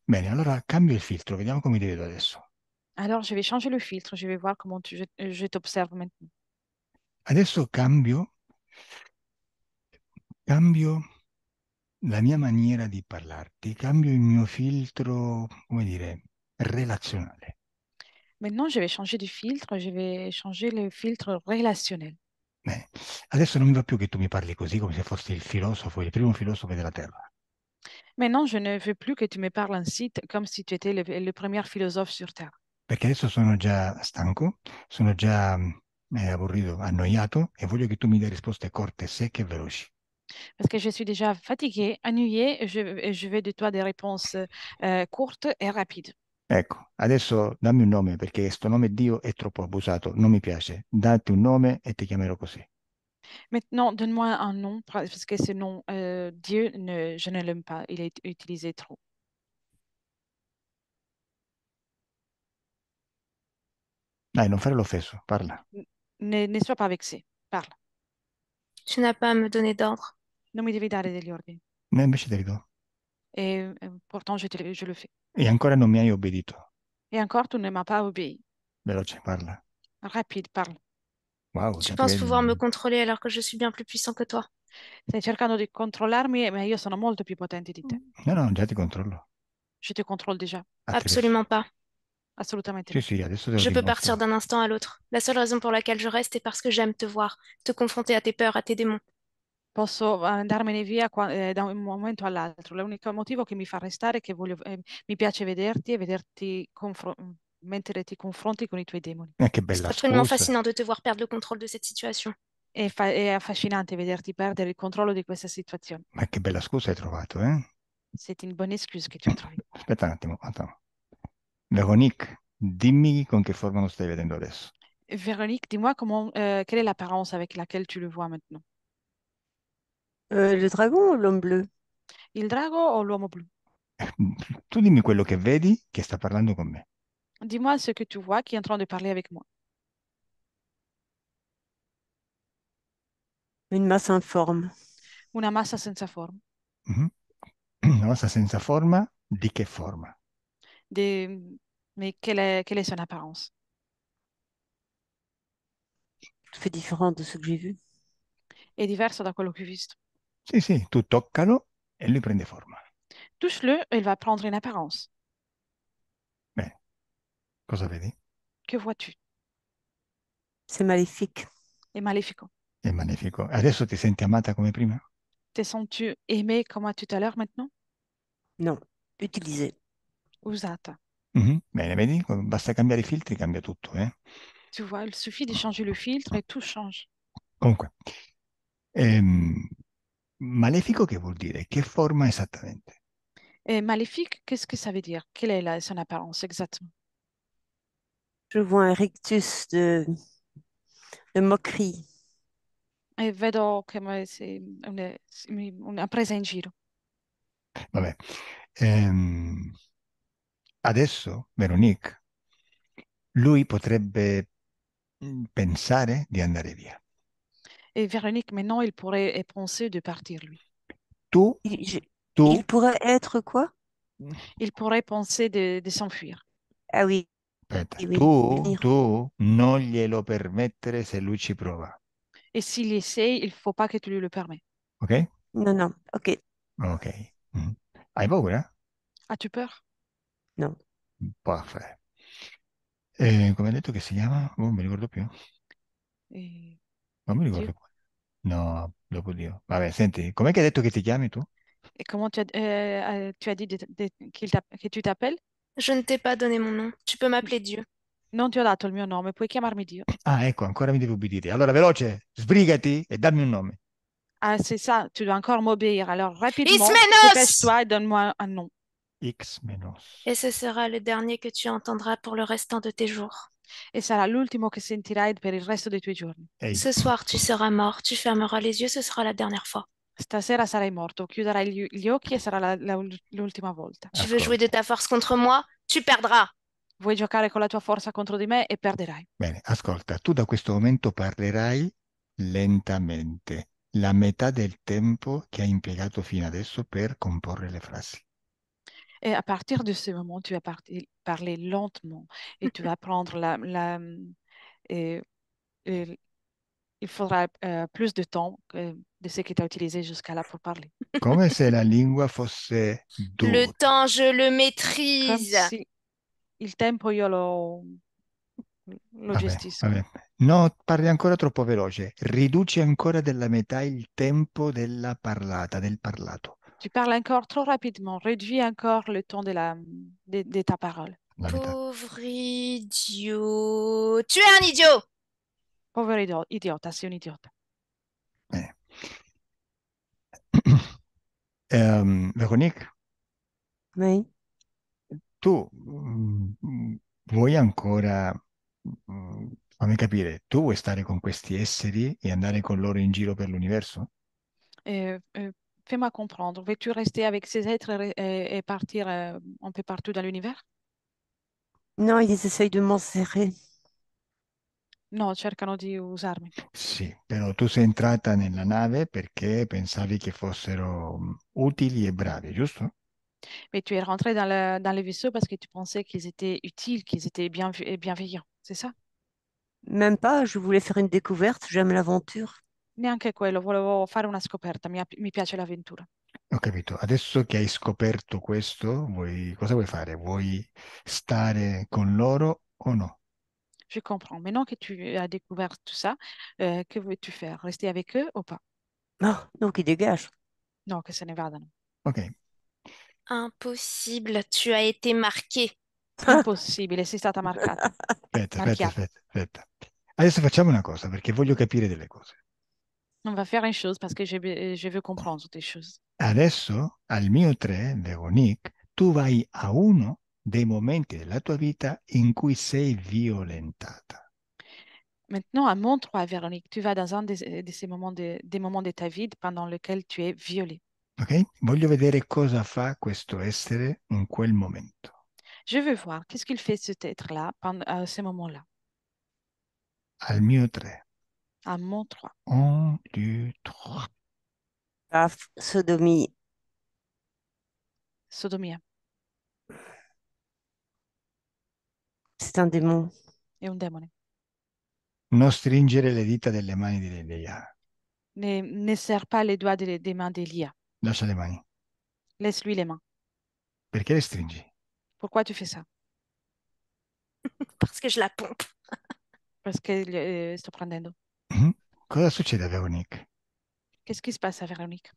Bene, allora cambio il filtro, vediamo come ti vedo adesso. Alors, je vais changer le filtre. Je vais voir comment je t'observe maintenant. Adesso cambio la mia maniera di parlarti, cambio il mio filtro, come dire, relazionale. Maintenant, je vais changer de filtre. Je vais changer le filtre relationnel. Adesso non mi va più che tu mi parli così come se fossi il filosofo, il primo filosofo della Terra, Maintenant, je ne veux plus que tu me parles ainsi, comme si tu étais le premier philosophe sur Terre. perché adesso sono già stanco, sono già aburrito, annoiato e voglio che tu mi dia risposte corte, secche e veloci. Parce que je suis déjà fatiguée, ennuyée, et je veux de toi des réponses courtes et rapides. Ecco, adesso dammi un nome perché sto nome Dio è troppo abusato, non mi piace. Datti un nome e ti chiamerò così. Maintenant, donne-moi un nom, parce que ce nom, Dieu, je ne l'aime pas, il est utilisé trop. Dai, non fare l'offeso, parla. Ne sois pas vexé, parle. Tu n'as pas à me donner d'ordre. Non mi devi dare degli ordini. No, invece te li do. Et pourtant, je le fais. E ancora non mi hai obbedito. Et encore, tu ne m'as pas obéi. Veloce, parla. Rapide, parle. Wow, Tu tanto penses che... pouvoir me contrôler alors que je suis bien plus puissant que toi. Stai cercando di controllarmi, ma io sono molto più potente di te. No, no, già ti controllo. Je te contrôle déjà. Attraverso. Absolument pas. Assolutamente Sì, no. sì, adesso te lo Je peux partir dimostro. d'un instant à l'autre. La seule raison pour laquelle je reste est parce que j'aime te voir, te confronter à tes peurs, à tes démons. Posso andarmene via da un momento all'altro. L'unico motivo che mi fa restare è che mi piace vederti e vederti mentre ti confronti con i tuoi demoni. Che C'est bella absolument scusa. fascinant de te voir perdre le contrôle de cette situation. È affascinante vederti perdere il controllo di questa situazione. Ma che bella scusa hai trovato, eh? C'est une bonne excuse che tu as trovée. Aspetta un attimo, attimo. Veronique, dimmi con che forma lo stai vedendo adesso. Véronique, dis-moi quelle est l'apparence avec laquelle tu le vois maintenant? Le dragon ou l'homme bleu? Il drago o l'uomo blu? Tu dimmi quello che vedi che sta parlando con me. Dis-moi ce que tu vois qui est en train de parler avec moi. Une masse informe. Una massa senza forma. Mhm. Una cosa senza forma, di che forma? Des- Mais quelle est son apparence? Tout fait différent de ce que j'ai vu. È diverso da quello che ho visto. Sì, sì, tu toccalo e lui prende forma. Touche-le et il va prendre une apparence. Bene, cosa vedi? Que vois-tu? C'est maléfique. È malefico. È magnifico. Adesso ti senti amata come prima? Te sens-tu aimé comme à tout à l'heure maintenant? Non, utilisé. Usata. Mhm. Bene, vedi? Basta cambiare i filtri, cambia tutto, eh? Tu vois, il suffit de changer le filtre et tout change. Comunque, ehm, malefico che vuol dire? Che forma esattamente? Et maléfique, qu'est-ce que ça veut dire? Quelle est son apparence exactement? Je vois un rictus de moquerie. E vedo come se una presa in giro. Vabbè. Ehm, Adesso, Veronique, lui potrebbe pensare di andare via. Et Véronique, maintenant, il pourrait penser de partir, lui. Tu, Il, je- tu, il pourrait être quoi? Il pourrait penser de s'enfuir. Ah oui, aspetta, oui, venir. tu non glielo permettere se lui ci prova, Et s'il essaie, il ne faut pas que tu lui le permets. ok? Non, non, ok, Ok. Mhm. Hai paura? As-tu peur? non. Parfait. Come hai detto che si chiama? Oh, non mi ricordo più. Et Non mi Dieu. ricordo più. No, dopo Dio. Vabbè, senti, com'è che hai detto che ti chiami tu? Et comment tu as dit que tu t'appelles? Je ne t'ai pas donné mon nom. Tu peux m'appeler Dieu. Non ti ho dato il mio nome, puoi chiamarmi Dio. Ah, ecco, ancora mi devi ubbidire. Allora, veloce, sbrigati e dammi un nome. Ah, c'est ça, tu dois encore m'obéir. Alors, rapidement, Isménos! dépêche-toi et donne-moi un nom. X menos. Et ce sera le dernier que tu entendras pour le restant de tes jours. E sarà l'ultimo che sentirai per il resto dei tuoi giorni. Ehi, Ce soir, tu seras mort, tu fermeras les yeux, ce sera la dernière fois. Stasera sarai morto, chiuderai gli occhi e sarà l'ultima volta. Tu veux jouer de ascolta. ta force contre moi? Tu perdras. Vuoi giocare con la tua forza contro di me e perderai. Bene, ascolta, tu da questo momento parlerai lentamente, la metà del tempo che hai impiegato fino adesso per comporre le frasi. Et à partir de ce moment, tu vas parler lentement et tu vas prendre et- et il faudra plus de temps de ce que tu as utilisé jusqu'à là pour parler. Come se la lingua fosse Le dura. temps, je le Comme maîtrise. si il tempo io lo Vabbè, gestisco. vabbè. No, parli ancora troppo veloce. Riduci ancora della metà il tempo della parlata, del parlato. Tu parles encore trop rapidement. Réduis encore le temps de ta parole. La metà. Pauvre idiot. Tu es un idiot. Povero idiota, sei un idiota. Bene. Véronique, Oui. tu vuoi ancora, fammi capire, tu vuoi stare con questi esseri e andare con loro in giro per l'universo? Fais-moi comprendre. Veux-tu rester avec ces êtres et partir un peu partout dans l'univers? Non, ils essayent de m'en serrer. No, cercano di usarmi. Sì, però tu sei entrata nella nave perché pensavi che fossero utili e bravi, giusto? Mais tu es rentré dans le vaisseau parce que tu pensais qu'ils étaient utiles, qu'ils étaient bienveillants, c'est ça? Même pas, je voulais faire une découverte, j'aime l'aventure. Neanche quello, volevo fare una scoperta, mi piace l'avventura. Ho capito. Adesso che hai scoperto questo, cosa vuoi fare? Vuoi stare con loro o no? Je comprends. Maintenant que tu as découvert tout ça, que veux-tu faire? Rester avec eux ou pas? Oh, donc ils dégagent. Ok, No, che se ne vadano. Impossible, tu as été marqué. Impossibile, sei stata marcata. Marchiata. aspetta. Adesso facciamo una cosa perché voglio capire delle cose. On va faire une chose parce que je veux comprendre des choses. Adesso, al mio 3, Veronique, tu vai a uno dei momenti della tua vita in cui sei violentata. Maintenant, à mon 3, Véronique, tu vas dans un de ces moments des moments de ta vie pendant lequel tu es violée. Ok? Voglio vedere cosa fa questo essere in quel momento. Je veux voir qu'est-ce qu'il fait cet être-là pendant à ce moment-là, Al mio 3. à mon 3. 1, 2, 3. Paf, sodomie. Sodomia C'est un démon. è un demone. Non stringere le dita delle mani di Leia. Ne serre pas les doigts des mains d'Elia. Lascia le mani. Laisse-lui les mains. Perché le stringi? Pourquoi tu fais ça? Parce que je la pompe. Parce que sto prendendo. Mhm. Cosa succede a Veronique? Qu'est-ce qui se passe à Véronique?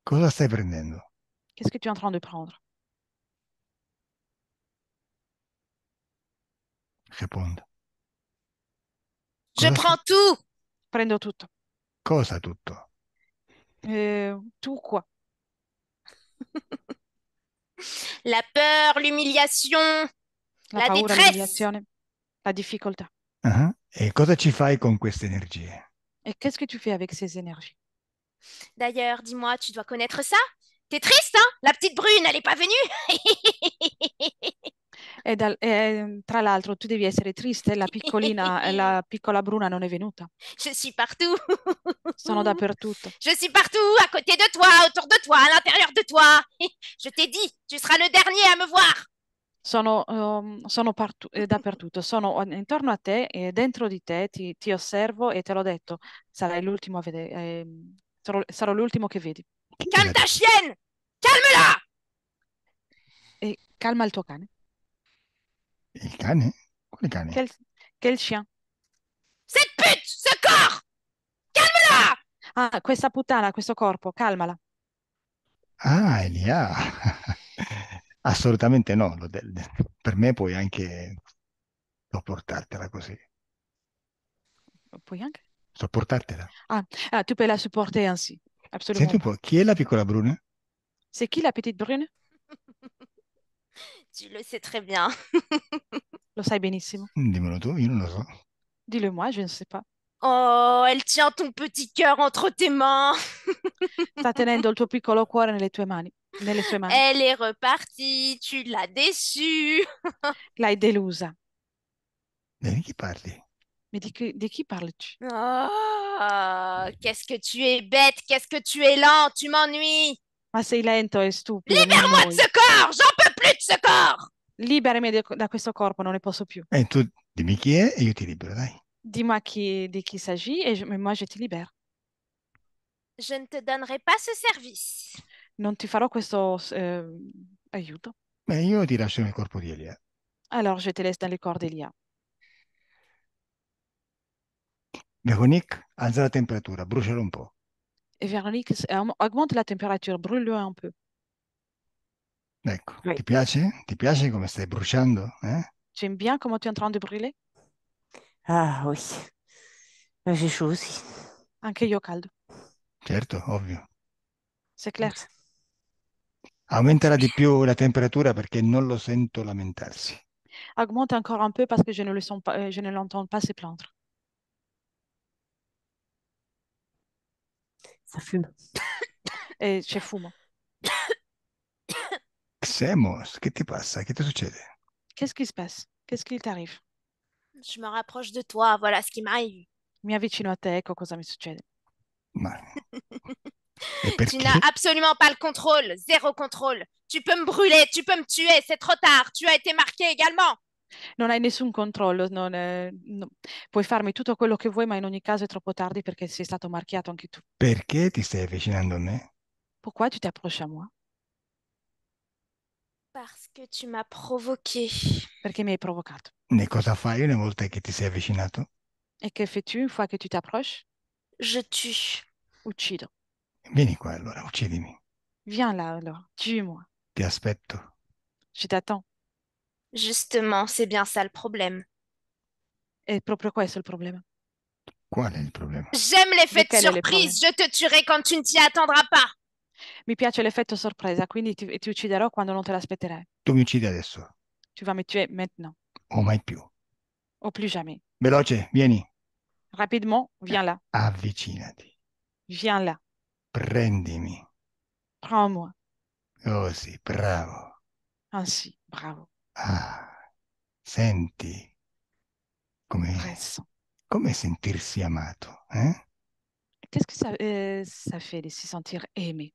Cosa stai prendendo? Qu'est-ce que tu es en train de prendre? Rispondo. Je Cosa, prends tout. Prendo tutto. cosa tutto? Tout quoi? La peur, l'humiliation, La la paura, détresse. l'umiliazione, la difficoltà. Ah, e cosa ci fai con queste energie? Et qu'est-ce que tu fais avec ces énergies? D'ailleurs, dis-moi, tu dois connaître ça? T'es triste, hein? La petite brune, elle est pas venue? Tra l'altro, tu devi essere triste, la piccola Bruna non è venuta. Je suis partout. Sono dappertutto. Je suis partout, à côté de toi, autour de toi, à l'intérieur de toi. Je t'ai dit, tu seras le dernier à me voir. Sono dappertutto, sono intorno a te e dentro di te, ti osservo e te l'ho detto, sarai l'ultimo a vedere, sarò l'ultimo che vedi. Chi Calme gliel'ha ta detto? chienne! Calme-la! E calma il tuo cane. Il cane? Quale cane? Quel chien? Cette pute! Ce corps! Calme-la! Ah, questa puttana, questo corpo, calmala. Ah, Elia. Assolutamente no. Per me puoi anche sopportartela così. Puoi anche? Sopportartela. Tu peux la supporter ainsi. Senti Absolument un pas. po', chi è la piccola Bruna? C'est qui la petite brune? Tu le sais très bien. Lo sai benissimo. Dimmelo tu, io non lo so. Dis-le moi, je ne sais pas. Oh, elle tient ton petit cœur entre tes mains. Sta tenendo il tuo piccolo cuore nelle tue mani, nelle sue mani. Elle est repartie, tu l'as déçue. L'hai delusa. Di chi parli? Mais di chi parli-tu? Oh, qu'est-ce que tu es bête, qu'est-ce que tu es lent, tu m'ennuies. Ma sei lento e stupido, mi Libère-moi de annoi. ce corps, j'en peux plus de ce corps. Liberami da questo corpo, non ne posso più. E tu dimmi chi è e io ti libero, dai. Dis-moi di chi s'agit et moi je ti libère. Je ne te donnerai pas ce service. Non ti farò questo aiuto. Beh, io ti lascio nel corpo di Elia. Alors je te laisse dans le corps d'Elia. Veronique, alza la temperatura, brucialo un po'. Et Véronique, augmente la température, brûle-le un peu. Ecco, Oui. ti piace? Ti piace come stai bruciando? Tu aimes bien comment tu es en train de brûler? Ah oui. J'ai chaud aussi. Anche io ho caldo, Certo, ovvio. c'est clair. Aumentala di più la temperatura perché non lo sento lamentarsi. Augmente encore un peu parce que je ne le sens pas, je ne l'entends pas se plaindre. Ça fume. Et c'è fumo. Xemos, che ti passa? Che ti succede? Qu'est-ce qui se passe? Qu'est-ce qui t'arrive? Je me rapproche de toi, voilà ce qui m'arrive. Mi avvicino a te, ecco cosa mi succede. Ma e Tu n'as perché? absolument pas le contrôle, zéro contrôle. Tu peux me brûler, tu peux me tuer, c'est trop tard. Tu as été marqué également. Non hai nessun controllo, puoi farmi tutto quello che vuoi, ma in ogni caso è troppo tardi perché sei stato marchiato anche tu. Perché ti stai avvicinando a me? Pourquoi tu t'approches à moi? Parce que tu m'as provoqué. Perché mi hai provocato. E cosa fai una volta che ti sei avvicinato? Et que fais-tu une fois que tu t'approches? Je tue. Uccido. Vieni qua allora, uccidimi. Viens là alors, tue-moi. Ti aspetto. Je t'attends. Justement, c'est bien ça le problème. È proprio questo il problema. Qual è il problema? J'aime l'effet de Lequel è il problema? surprise. Je te tuerai quand tu ne t'y attendras pas. Mi piace l'effetto sorpresa, quindi ti ucciderò quando non te l'aspetterai. Tu mi uccidi adesso, Tu vas me tuer maintenant, o mai più. ou plus jamais. Veloce, vieni. Rapidement, viens là. Avvicinati. Viens là. Prendimi. Prends-moi. Così, bravo. Ainsi. Bravo. Ah, senti come, Intéressant. come sentirsi amato, eh? Qu'est-ce que ça fait de se sentir aimé?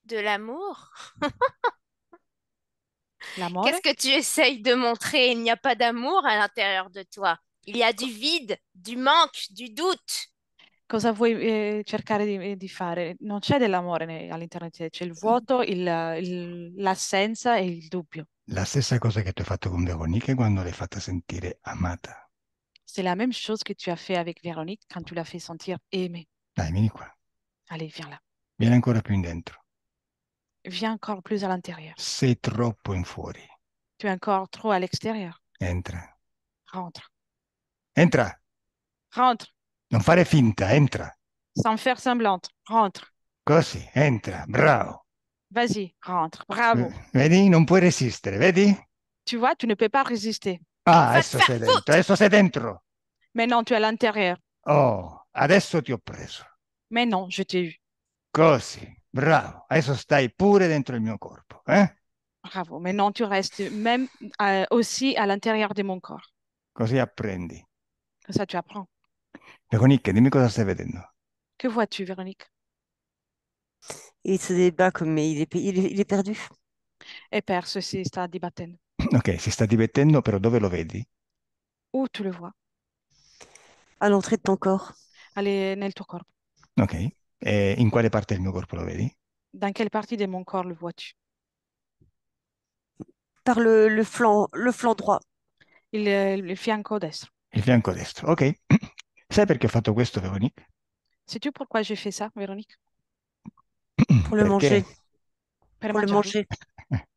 De l'amour? L'amore? Qu'est-ce que tu essayes de montrer? Il n'y a pas d'amour à l'intérieur de toi. Il y a du vide, du manque, du doute. Cosa vuoi cercare di fare? Non c'è dell'amore all'interno di te, c'è il vuoto, l'assenza e il dubbio. La stessa cosa che tu hai fatto con Veronica quando l'hai fatta sentire amata. C'est la même chose que tu as fait avec Véronique quand tu l'as fait sentir aimée. Dai, vieni qua. Allez, viens là. Vieni ancora più in dentro. Viens encore plus à l'intérieur. Sei troppo in fuori. Tu es encore trop à l'extérieur. Entra. Rentre. Entra. Rentre. Non fare finta, entra. Sans faire semblante. Rentre. Così, entra. Bravo. Vas-y, rentre. Bravo. Vedi? Non puoi resistere, vedi? Tu vois, tu ne peux pas résister. Ah, Va te adesso faire sei dentro. foutre! Adesso sei dentro. Maintenant, tu es à l'intérieur. Oh, adesso ti ho preso. Mais non, je t'ai eu. Così, bravo. Adesso stai pure dentro il mio corpo, eh? Bravo. Maintenant, tu restes même aussi à l'intérieur de mon corps. Così apprendi. Comme ça, tu apprends. Veronica, dimmi cosa stai vedendo. Que vois-tu, Véronique? Il se débat comme mais il est perdu. E perso si sta dibattendo. Ok, si sta dimettendo, però dove lo vedi? Où tu le vois? À l'entrée de ton corps. Nel tuo corpo. Ok. E in quale parte del mio corpo lo vedi? Dans quelle partie de mon corps le vois-tu? Par le flanc droit. Il fianco destro. Il fianco destro. Ok. Sai perché ho fatto questo, Veronica? Sais-tu pourquoi j'ai fait ça, Véronique? Pour le Perché? manger. Per Pour le mangiarlo. manger.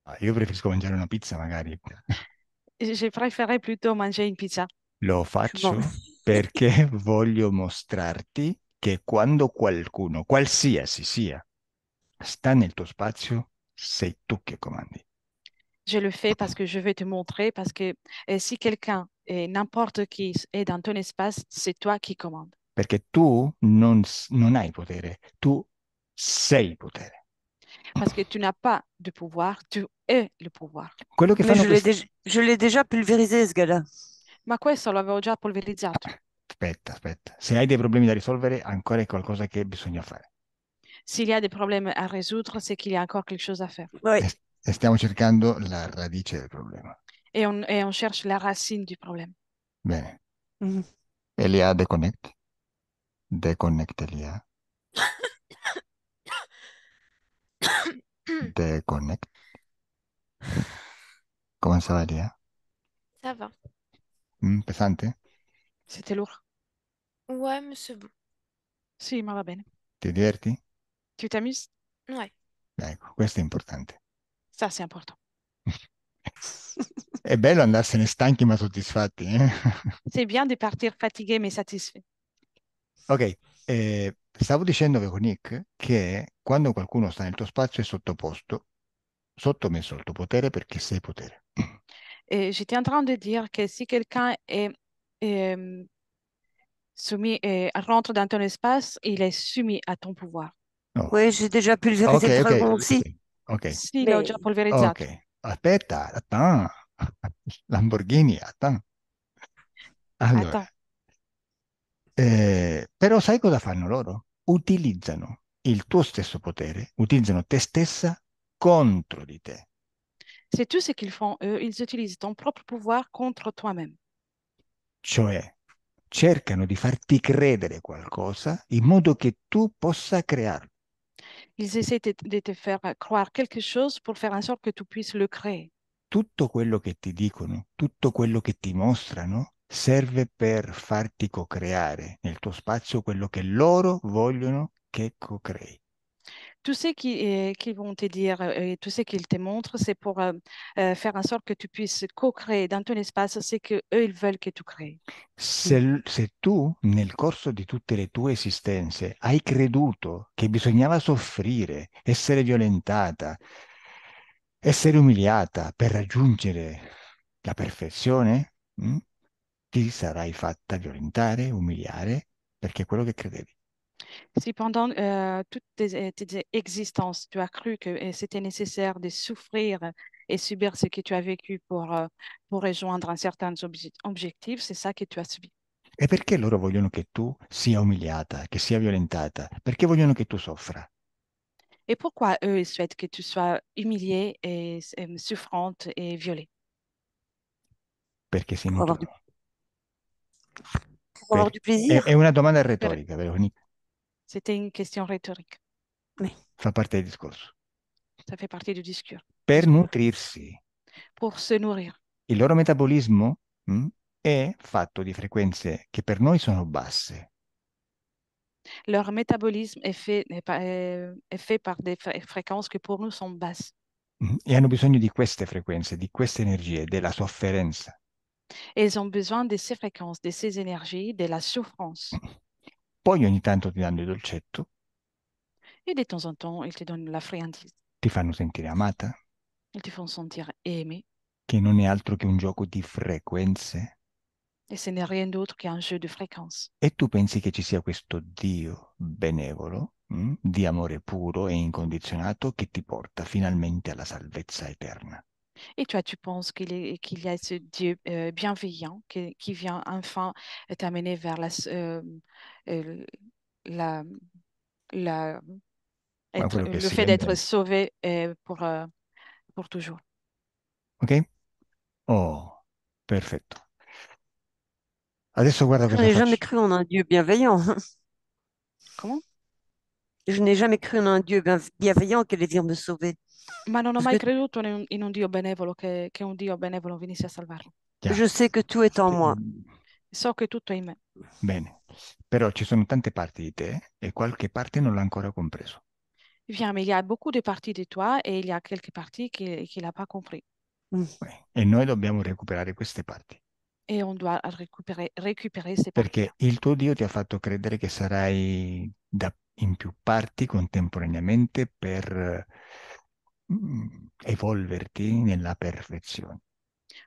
Ah, io preferisco mangiare una pizza, magari. J'ai préféré plutôt manger une pizza. Lo Bon. faccio perché voglio mostrarti che quando qualcuno, qualsiasi sia, sta nel tuo spazio, sei tu che comandi. Je le fais parce que je veux te montrer, parce que si quelqu'un, n'importe qui, est dans ton espace, c'est toi qui commandes. Perché tu non hai potere, tu sei potere. Parce que tu n'as pas de pouvoir, tu es le pouvoir. Quello che Mais fanno questi... je l'ai déjà pulvérisé, ce gars-là. Ma questo l'avevo già polverizzato. Aspetta, aspetta. Se hai dei problemi da risolvere, ancora è qualcosa che bisogna fare. S'il y a des problèmes à résoudre, c'est qu'il y a encore quelque chose à faire. Oui. E stiamo cercando la radice del problema. Et on cherche la racine du problème. Bene. Mhm. Elia, deconnect. Deconnect, Elia. Deconnect. Come ça va, Elia? Ça va. Pesante? C'était lourd. Ouais, mais c'est bon. Sì, ma va bene. Ti diverti? Tu t'amuses? Ouais. Ecco, questo è importante. Ça, c'est important. È bello andarsene stanchi ma soddisfatti, eh? C'est bien de partir fatigué mais satisfait. Ok, stavo dicendo, Veronique, che quando qualcuno sta nel tuo spazio è sottoposto, sottomesso al tuo potere perché sei potere. Et j'étais en train de dire que si quelqu'un est, soumis, rentre dans ton espace, il est soumis à ton pouvoir. No. Oui, j'ai déjà Ok, pulvérisé le ok, dragon aussi. sì, ok, Sì, l'ho già Mais ok. polverizzato. Aspetta, attends. Lamborghini, attends. Allora, Attends, però sai cosa fanno loro? Utilizzano il tuo stesso potere, utilizzano te stessa contro di te. c'est tout ce qu'ils font, eux. Ils utilisent ton propre pouvoir contre toi-même. Cioè cercano di farti credere qualcosa in modo che tu possa crearlo. Ils essaient de te faire croire quelque chose pour faire en sorte que tu puisses le créer. Tutto quello che ti dicono, tutto quello che ti mostrano, serve per farti co-creare nel tuo spazio quello che loro vogliono che co-crei. Tout ce qu'ils vont te dire et tout ce qu'ils te montrent, c'est pour faire en sorte que tu puisses co-créer dans ton espace ce que eux ils veulent que tu crées. Se tu nel corso di tutte le tue esistenze hai creduto che bisognava soffrire, essere violentata, essere umiliata per raggiungere la perfezione, ti sarai fatta violentare, umiliare, perché è quello che credevi. Si pendant toute tes existences, tu as cru que c'était nécessaire de souffrir et subir ce que tu as vécu pour rejoindre un certain objectif, c'est ça que tu as subi. E perché loro vogliono che tu sia umiliata, che sia violentata? Perché vogliono che tu soffra? Et pourquoi eux, ils souhaitent que tu sois humiliée et souffrante et violée? Perché si pour avoir du, nutrono. pour avoir du È plaisir. una domanda Per- retorica, Veronica, C'était une question rhétorique. Mais fa parte del discorso. Ça fait partie du discours. Per Discours. nutrirsi, Pour se nourrir. il loro metabolismo, è fatto di frequenze che per noi sono basse, Leur métabolisme est fait par des fréquences qui pour nous sont basses. e hanno bisogno di queste frequenze, di queste energie, della sofferenza. Et ils ont besoin de ces fréquences, de ces énergies, de la souffrance. Poi ogni tanto ti danno il dolcetto, Et de temps en temps, ils te donnent la friandise. ti fanno sentire amata, Ils te font sentir aimé. che non è altro che un gioco di frequenze, Et ce n'est rien d'autre qu'un jeu de fréquences. e tu pensi che ci sia questo Dio benevolo, di amore puro e incondizionato che ti porta finalmente alla salvezza eterna. Et toi, tu penses qu'il y a ce Dieu bienveillant qui vient enfin t'amener vers euh, la, la- Ma quello che le sia fait d'être intende. sauvé pour toujours. Ok? Oh, perfetto. Adesso guarda je cosa n'ai jamais faccio. cru en un Dieu bienveillant. Comment? Je n'ai jamais cru en un Dieu bienveillant qui allait venir me sauver. Ma non ho Parce mai que creduto in un Dio benevolo che un Dio benevolo venisse a salvarlo. Già. je sais que tout est en moi. So che tutto è in me. Bene, però ci sono tante parti di te e qualche parte non l'ha ancora compreso. Bien, mais il y a beaucoup de parties de toi et il y a quelques parties qu'il n'a pas compris. Mm. E noi dobbiamo recuperare queste parti, Et on doit récupérer ces parties-là. perché il tuo Dio ti ha fatto credere che sarai in più parti contemporaneamente per evolverti nella perfezione.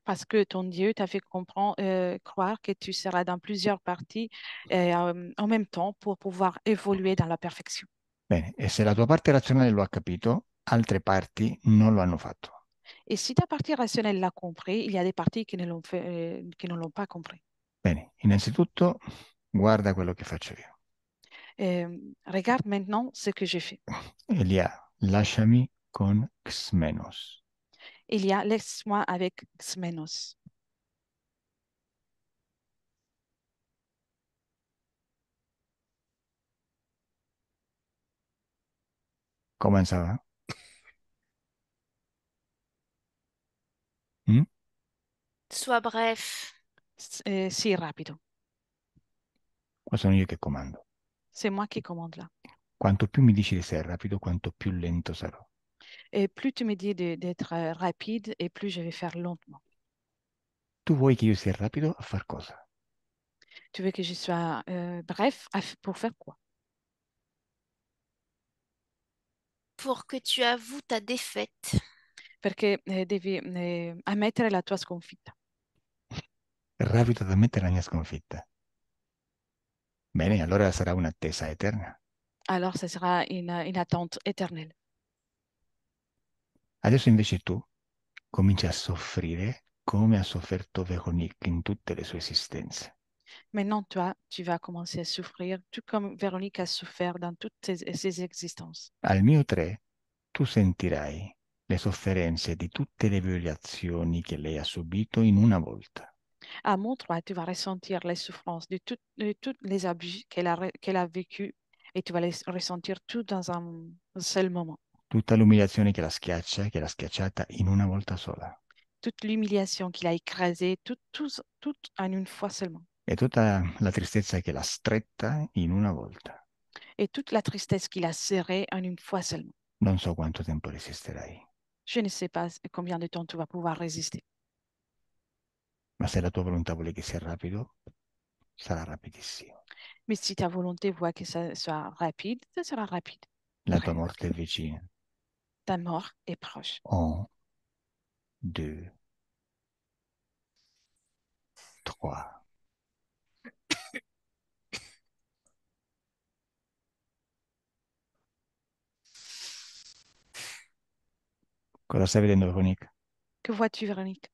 Parce que ton Dieu t'a fait comprendre, croire que tu seras dans plusieurs parties en même temps pour pouvoir évoluer dans la perfection. Bene, e se la tua parte razionale lo ha capito, altre parti non lo hanno fatto. Et si ta partie rationnelle l'a compris, il y a des parties qui ne l'ont pas compris. Bene, innanzitutto guarda quello che faccio io. Regarde maintenant ce que j'ai fait. Elia, lasciami con Xmenos. Il y a laisse-moi avec Xmenos. Come sarà? Mm? Sois bref. Si rapido. O sono io che comando? C'est moi qui commande là. Quanto più mi dici di essere rapido, quanto più lento sarò. Et plus tu me dis d'être rapide, et plus je vais faire lentement. Tu vuoi che io sia rapido a far cosa? Tu veux que je sois bref pour faire quoi? Pour que tu avoues ta défaite. Perché devi ammettere la tua sconfitta. Rapido ad ammettere la mia sconfitta. Bene, allora sarà un'attesa eterna. Alors, ce sera une attente éternelle. Adesso invece tu cominci a soffrire come ha sofferto Véronique in tutte le sue esistenze. Maintenant, toi, tu vas commencer à souffrir, tout comme Véronique a souffert dans toutes ses existences. Al mio 3 tu sentirai le sofferenze di tutte le violazioni che lei ha subito in una volta. À mon 3, tu vas ressentir les souffrances de tous les abus qu'elle a vécu et tu vas les ressentir tout dans un seul moment. Tutta l'umiliazione che la schiaccia, che l'ha schiacciata in una volta sola. Toute l'humiliation qu'il a écrasée, tout en une fois seulement. E tutta la tristezza che l'ha stretta in una volta. Et toute la tristesse qu'il a serrée en une fois seulement. Non so quanto tempo resisterai, Je ne sais pas combien de temps tu vas pouvoir résister. ma se la tua volontà vuole che sia rapido, sarà rapidissimo. Mais si ta volonté voit que ça soit rapide, ça sera rapide. La tua morte è vicina. Ta mort est proche. 1, 2, 3. Cosa stai vedendo, Veronique? Que vois-tu, Véronique?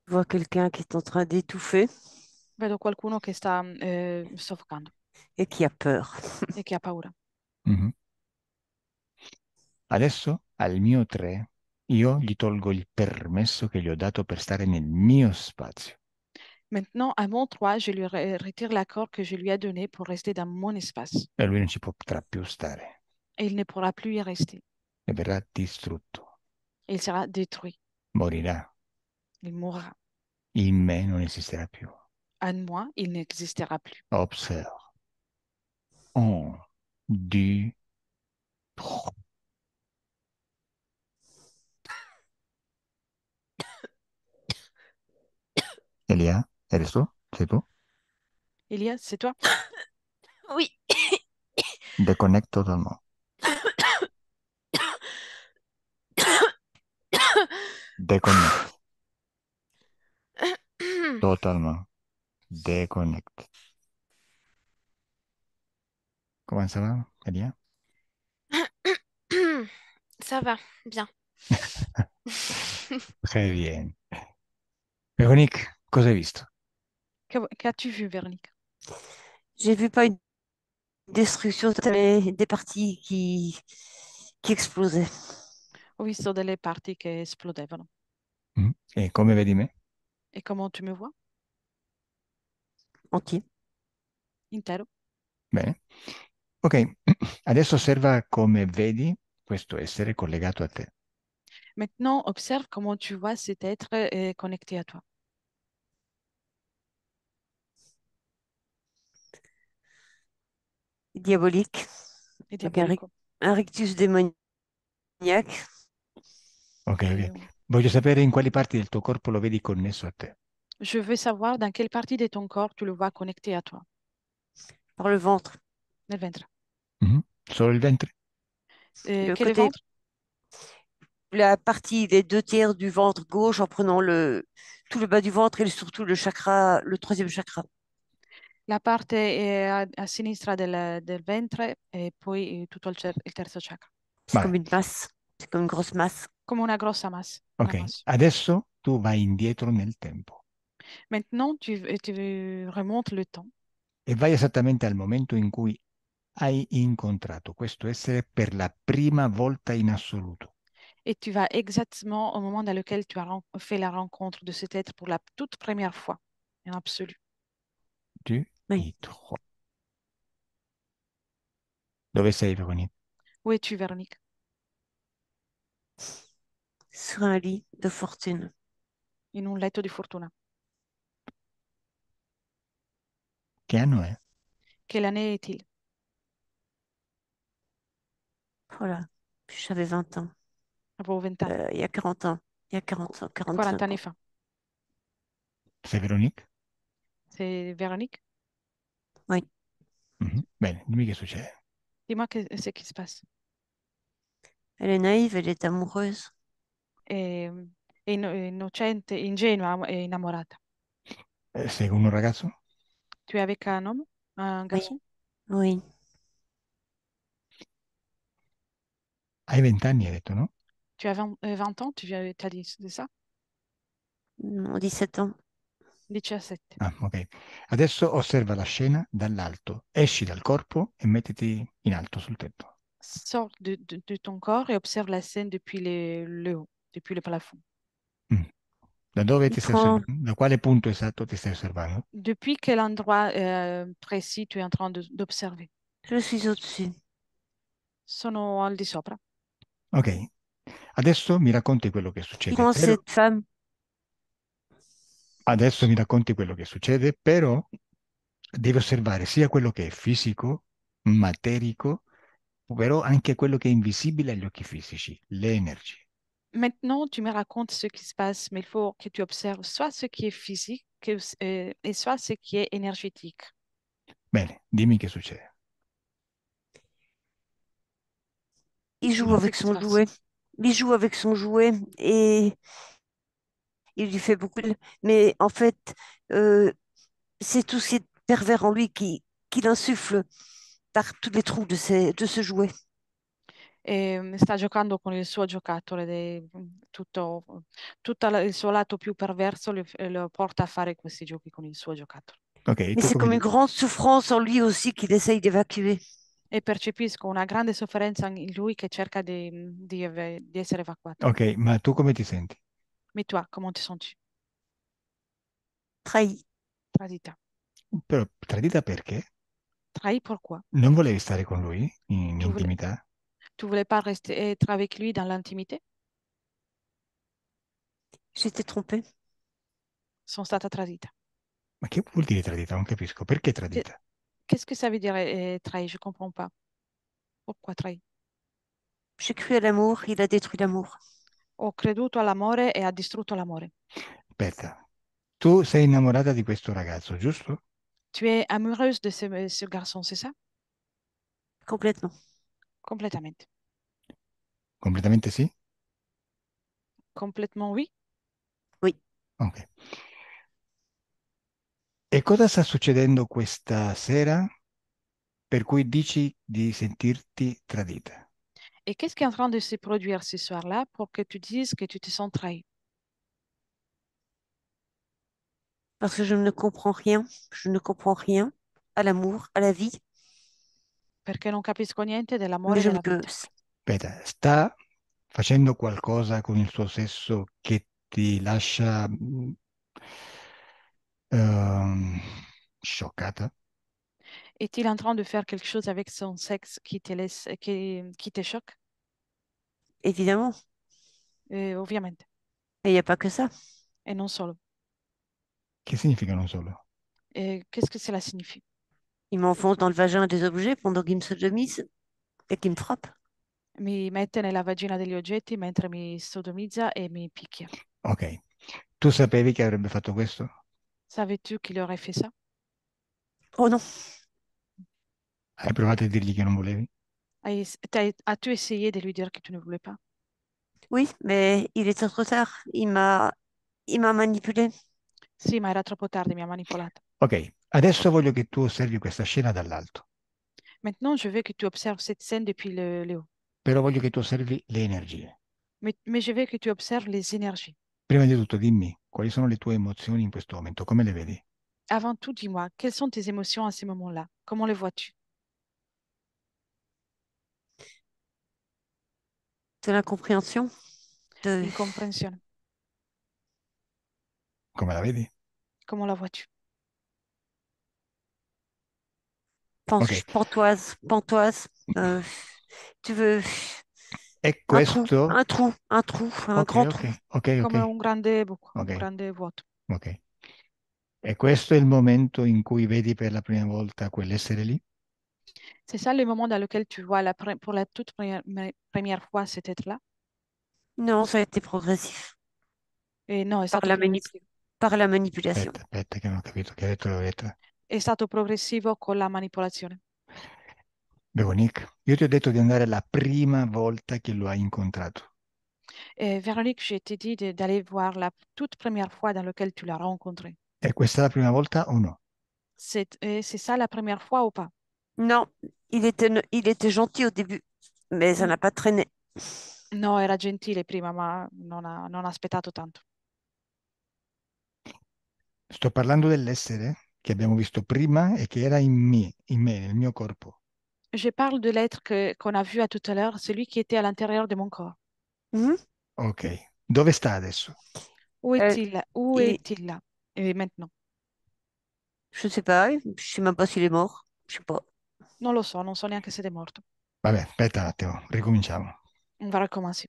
Je vois quelqu'un qui est en train d'étouffer Vedo qualcuno che sta soffocando et qui a peur. e che ha paura. Mhm. Adesso, al mio 3, io gli tolgo il permesso che gli ho dato per stare nel mio spazio. Maintenant, à mon 3, je lui retire l'accord que je lui ai donné pour rester dans mon espace. E lui non ci potrà più stare Et il ne pourra plus y rester. e verrà distrutto. Il sera détruit. Morirà. Il mourra. In me non esisterà più. En moi, il n'existera plus. Observe. 1, 2, 3. Elia, ¿eres tú? ¿Sí tú? Elias, c'est toi? Oui. Déconnecte totalement. Déconnecte. Totalement. Déconnecte. Comment ça va, Elia? Ça va, bien. Très bien. Véronique, cosa hai visto? Qu'as-tu vu, Véronique? J'ai vu pas une destruction totale, mais des parties qui explosaient. Ho visto delle parti che esplodevano. E come vedi me? Et comment tu me vois? Entier. Intero. Bene. Ok, adesso osserva come vedi questo essere collegato a te. Maintenant, observe comment tu vois cet être connecté à toi. Diabolique. Et Donc un, diabolico. un rictus démoniaque. Ok, Et, ok. Voglio sapere in quali parti del tuo corpo lo vedi connesso a te. je veux savoir dans quelle partie de ton corps tu le vois connecté à toi. Par le ventre. Nel ventre. Mhm. Solo il ventre? Le Quel côté, ventre? la partie des 2 tiers du ventre gauche en prenant tout le bas du ventre et surtout le chakra, le troisième chakra. La parte a sinistra del ventre e poi tutto il terzo chakra. C'est Vabbè, comme une masse. C'est comme une grosse masse. Come una grossa massa. Una ok. masse. Adesso tu vai indietro nel tempo Maintenant, tu remontes le temps e vai esattamente al momento in cui hai incontrato questo essere per la prima volta in assoluto. et tu vas exactement au moment dans lequel tu as fait la rencontre de cet être pour la toute première fois, en absolu. 2 Oui. et 3. Dove sei, Veronique? Où es-tu, Véronique? Sur un lit de fortune. In un letto di fortuna. Che anno è? Quelle année est-il? Voilà. J'avais 20 ans. Avevo 20 anni. Il y a 40 ans. il y a 40, 40 45 anni ans. fa. Sei Véronique? C'est Véronique? Oui. Mhm. Bene, dimmi che succede. Dis-moi ce qui se passe. Elle est naïve, elle est amoureuse. È, è innocente, ingenua e innamorata. Sei con un ragazzo? Tu es avec un homme, un Oui, garçon? oui. Hai 20 anni, hai detto, no? Tu as 20 ans, tu as dit c'est ça? Non, 17 ans. 17. Ah, ok. Adesso osserva la scena dall'alto. Esci dal corpo e mettiti in alto sul tetto. Sors de ton corps et observe la scène depuis le haut, depuis le plafond. Mm. Da dove Il ti stai prend, osservando? Da quale punto esatto ti stai osservando? Depuis quel endroit précis tu es en train d'observer? je suis au-dessus. Sono al di sopra. Ok. Adesso mi racconti quello che Qui succede, prend però cette femme. adesso mi racconti quello che succede, però devi osservare sia quello che è fisico, materico, però anche quello che è invisibile agli occhi fisici, le energie. Maintenant, tu me racontes ce qui se passe, mais il faut que tu observes soit ce qui est physique et soit ce qui est énergétique. Bene, dimmi che succede. Il joue Dis-moi ce avec qui se son passe. jouet. Il joue avec son jouet et il lui fait beaucoup de... Mais en fait, euh, c'est tout ce qui est pervers en lui qui l'insuffle par tous les trous de ce jouet. E sta giocando con il suo giocattolo il suo lato più perverso lo porta a fare questi giochi con il suo giocattolo. Ok, Mais tu c'est come comme une ti... grande souffrance en lui aussi qu'il essaye d'évacuer. E percepisco una grande sofferenza in lui che cerca di essere evacuato. Ok, ma tu come ti senti? Mais toi, comment te sens-tu? Trahi. Tradita. Però tradita perché? Trahi pourquoi? Non volevi stare con lui in Tu voulais, intimità? tu voulais pas rester, être avec lui dans l'intimité? J'étais trompée. Sono stata tradita. Ma che vuol dire tradita? Non capisco. Perché Che- tradita? Qu'est-ce que ça veut dire trahi? Je comprends pas. Pourquoi trahi? J'ai cru à l'amour, il a détruit l'amour. Ho creduto all'amore e ha distrutto l'amore. Aspetta, tu sei innamorata di questo ragazzo, giusto? Tu es amoureuse de ce garçon, c'est ça? Complètement. Complètement. Completamente sì? Complètement oui. Oui. Ok. E cosa sta succedendo questa sera per cui dici di sentirti tradita? Et qu'est-ce qui est en train de se produire ce soir-là pour que tu dises que tu te sens trahi? Parce que je ne comprends rien. Je ne comprends rien à l'amour, à la vie, Perché non capisco niente dell'amore mais e je della vita. me... Aspetta, sta facendo qualcosa con il suo sesso che ti lascia ehm, scioccata? Est-il en train de faire quelque chose avec son sexe qui te laisse, qui te choque? Évidemment. Ovviamente. Et il n'y a pas que ça. E non solo. Che significa non solo? Qu'est-ce que cela signifie? Il m'enfonce dans le vagin des objets pendant qu'il me sodomise et qu'il me frappe. Mi mette nella vagina degli oggetti mentre mi sodomizza e mi picchia. Ok. Tu sapevi che avrebbe fatto questo? Savais-tu qu'il aurait fait ça? Oh non. Hai provato a dirgli che non volevi? As-tu essayé de lui dire que tu ne voulais pas? Oui, mais il était trop tard. Il m'a manipulé. Sì, ma era troppo tardi, mi ha manipolata. Ok, adesso voglio che tu osservi questa scena dall'alto, Maintenant, je veux que tu observes cette scène depuis le haut. però voglio che tu osservi le energie. Mais je veux que tu observes les énergies. Prima di tutto, dimmi quali sono le tue emozioni in questo momento, come le vedi? Avant tout, dis-moi, quelles sont tes émotions à ce moment-là? Comment les vois-tu? De l'incompréhension, de Incompréhension. Come la vedi? Comment la vois-tu? Ok, pantoise, pantoise. Tu veux e questo... un Ok, grand ok, trou. ok, ok, Come un grande buco, un ok, grande vuoto. ok. E questo è il momento in cui vedi per la prima volta quell'essere lì? C'est ça le moment dans lequel tu vois pour la toute première fois cet être-là? Non, ça a été progressif. E no, è par stato la progressivo. par la manipulation. Aspetta, che non ho capito che ha detto Violetta. È stato progressivo con la manipolazione. Veronique, io ti ho detto di andare la prima volta che lo hai incontrato. Véronique, je t'ai dit d'aller voir la toute première fois dans laquelle tu l'as rencontré. E questa è la prima volta o no? C'est ça la première fois ou pas? Non, il était gentil au début, mais ça N- n'a pas traîné. No, era gentile prima, ma non ha aspettato tanto. Sto parlando dell'essere che abbiamo visto prima e che era in me, nel mio corpo. Je parle de l'être qu'on a vu à tout à l'heure, celui qui était à l'intérieur de mon corps. Mhm. Ok. Dove sta adesso? Où Euh, est-il? Où il est, est-il là? Et maintenant? je sais pas, je sais même pas s'il est mort. Je sais pas. Non so neanche se è morto. Vabbè, aspetta un attimo, ricominciamo. On va recommencer.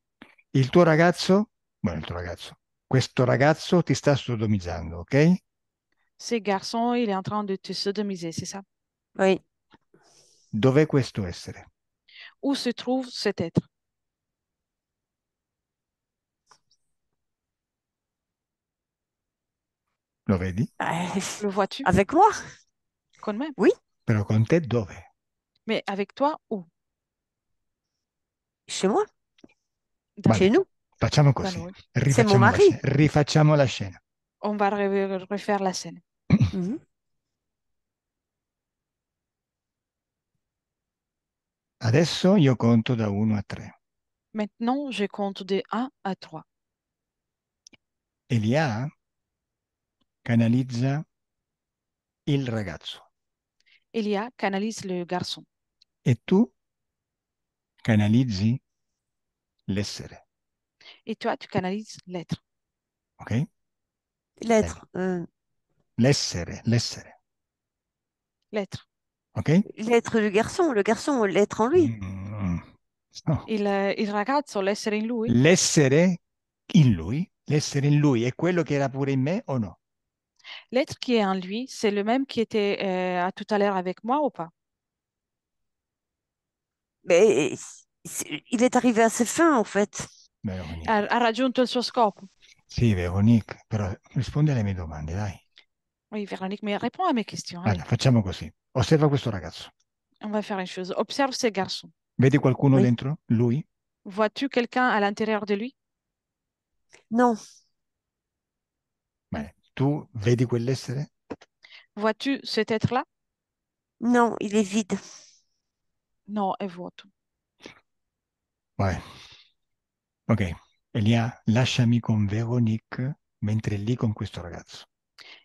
Il tuo ragazzo, bueno, il tuo ragazzo, questo ragazzo ti sta sodomizzando, ok? Ce garçon, il est en train de te sodomiser, c'est ça? Oui, Dov'è questo essere? Où se trouve cet être? Lo vedi? Le vois-tu? avec moi? Con me? Oui, Però con te dove? Mais avec toi, où? chez moi, Da, chez Vabbè, nous. facciamo da così. noi. C'est mon Rifacciamo la mari. scena. Rifacciamo la scena. On va refaire la scène. Mhm. Adesso io conto da 1 a 3. Maintenant, je compte de 1 à 3. Elia canalizza il ragazzo Elia canalise le garçon e tu canalizzi l'essere, et toi, tu canalises l'être. ok? Bene. L'être, L'essere, L'être. ok? l'être du garçon, le garçon, l'être en lui. Mm, no. Il ragazzo, l'essere in lui, L'essere in lui è quello che era pure in me o no? l'être qui est en lui, c'est le même qui était à tout à l'heure avec moi ou pas? Mais il est arrivé à ses fins, en fait. Veronique. Ha raggiunto il suo scopo? Sì, Veronique, però rispondi alle mie domande, dai. Oui, Véronique, mais réponds à mes questions. Allora, Allez, facciamo così. Osserva questo ragazzo. on va faire une chose. Observe ces garçons. Vedi qualcuno Oui. dentro lui? Vois-tu quelqu'un à l'intérieur de lui? Non, Bene. Tu vedi quell'essere? Vois-tu cet être-là? non, il est vide. Non, è vuoto. Vai. Ok. Elia, lasciami con Veronique mentre è lì con questo ragazzo.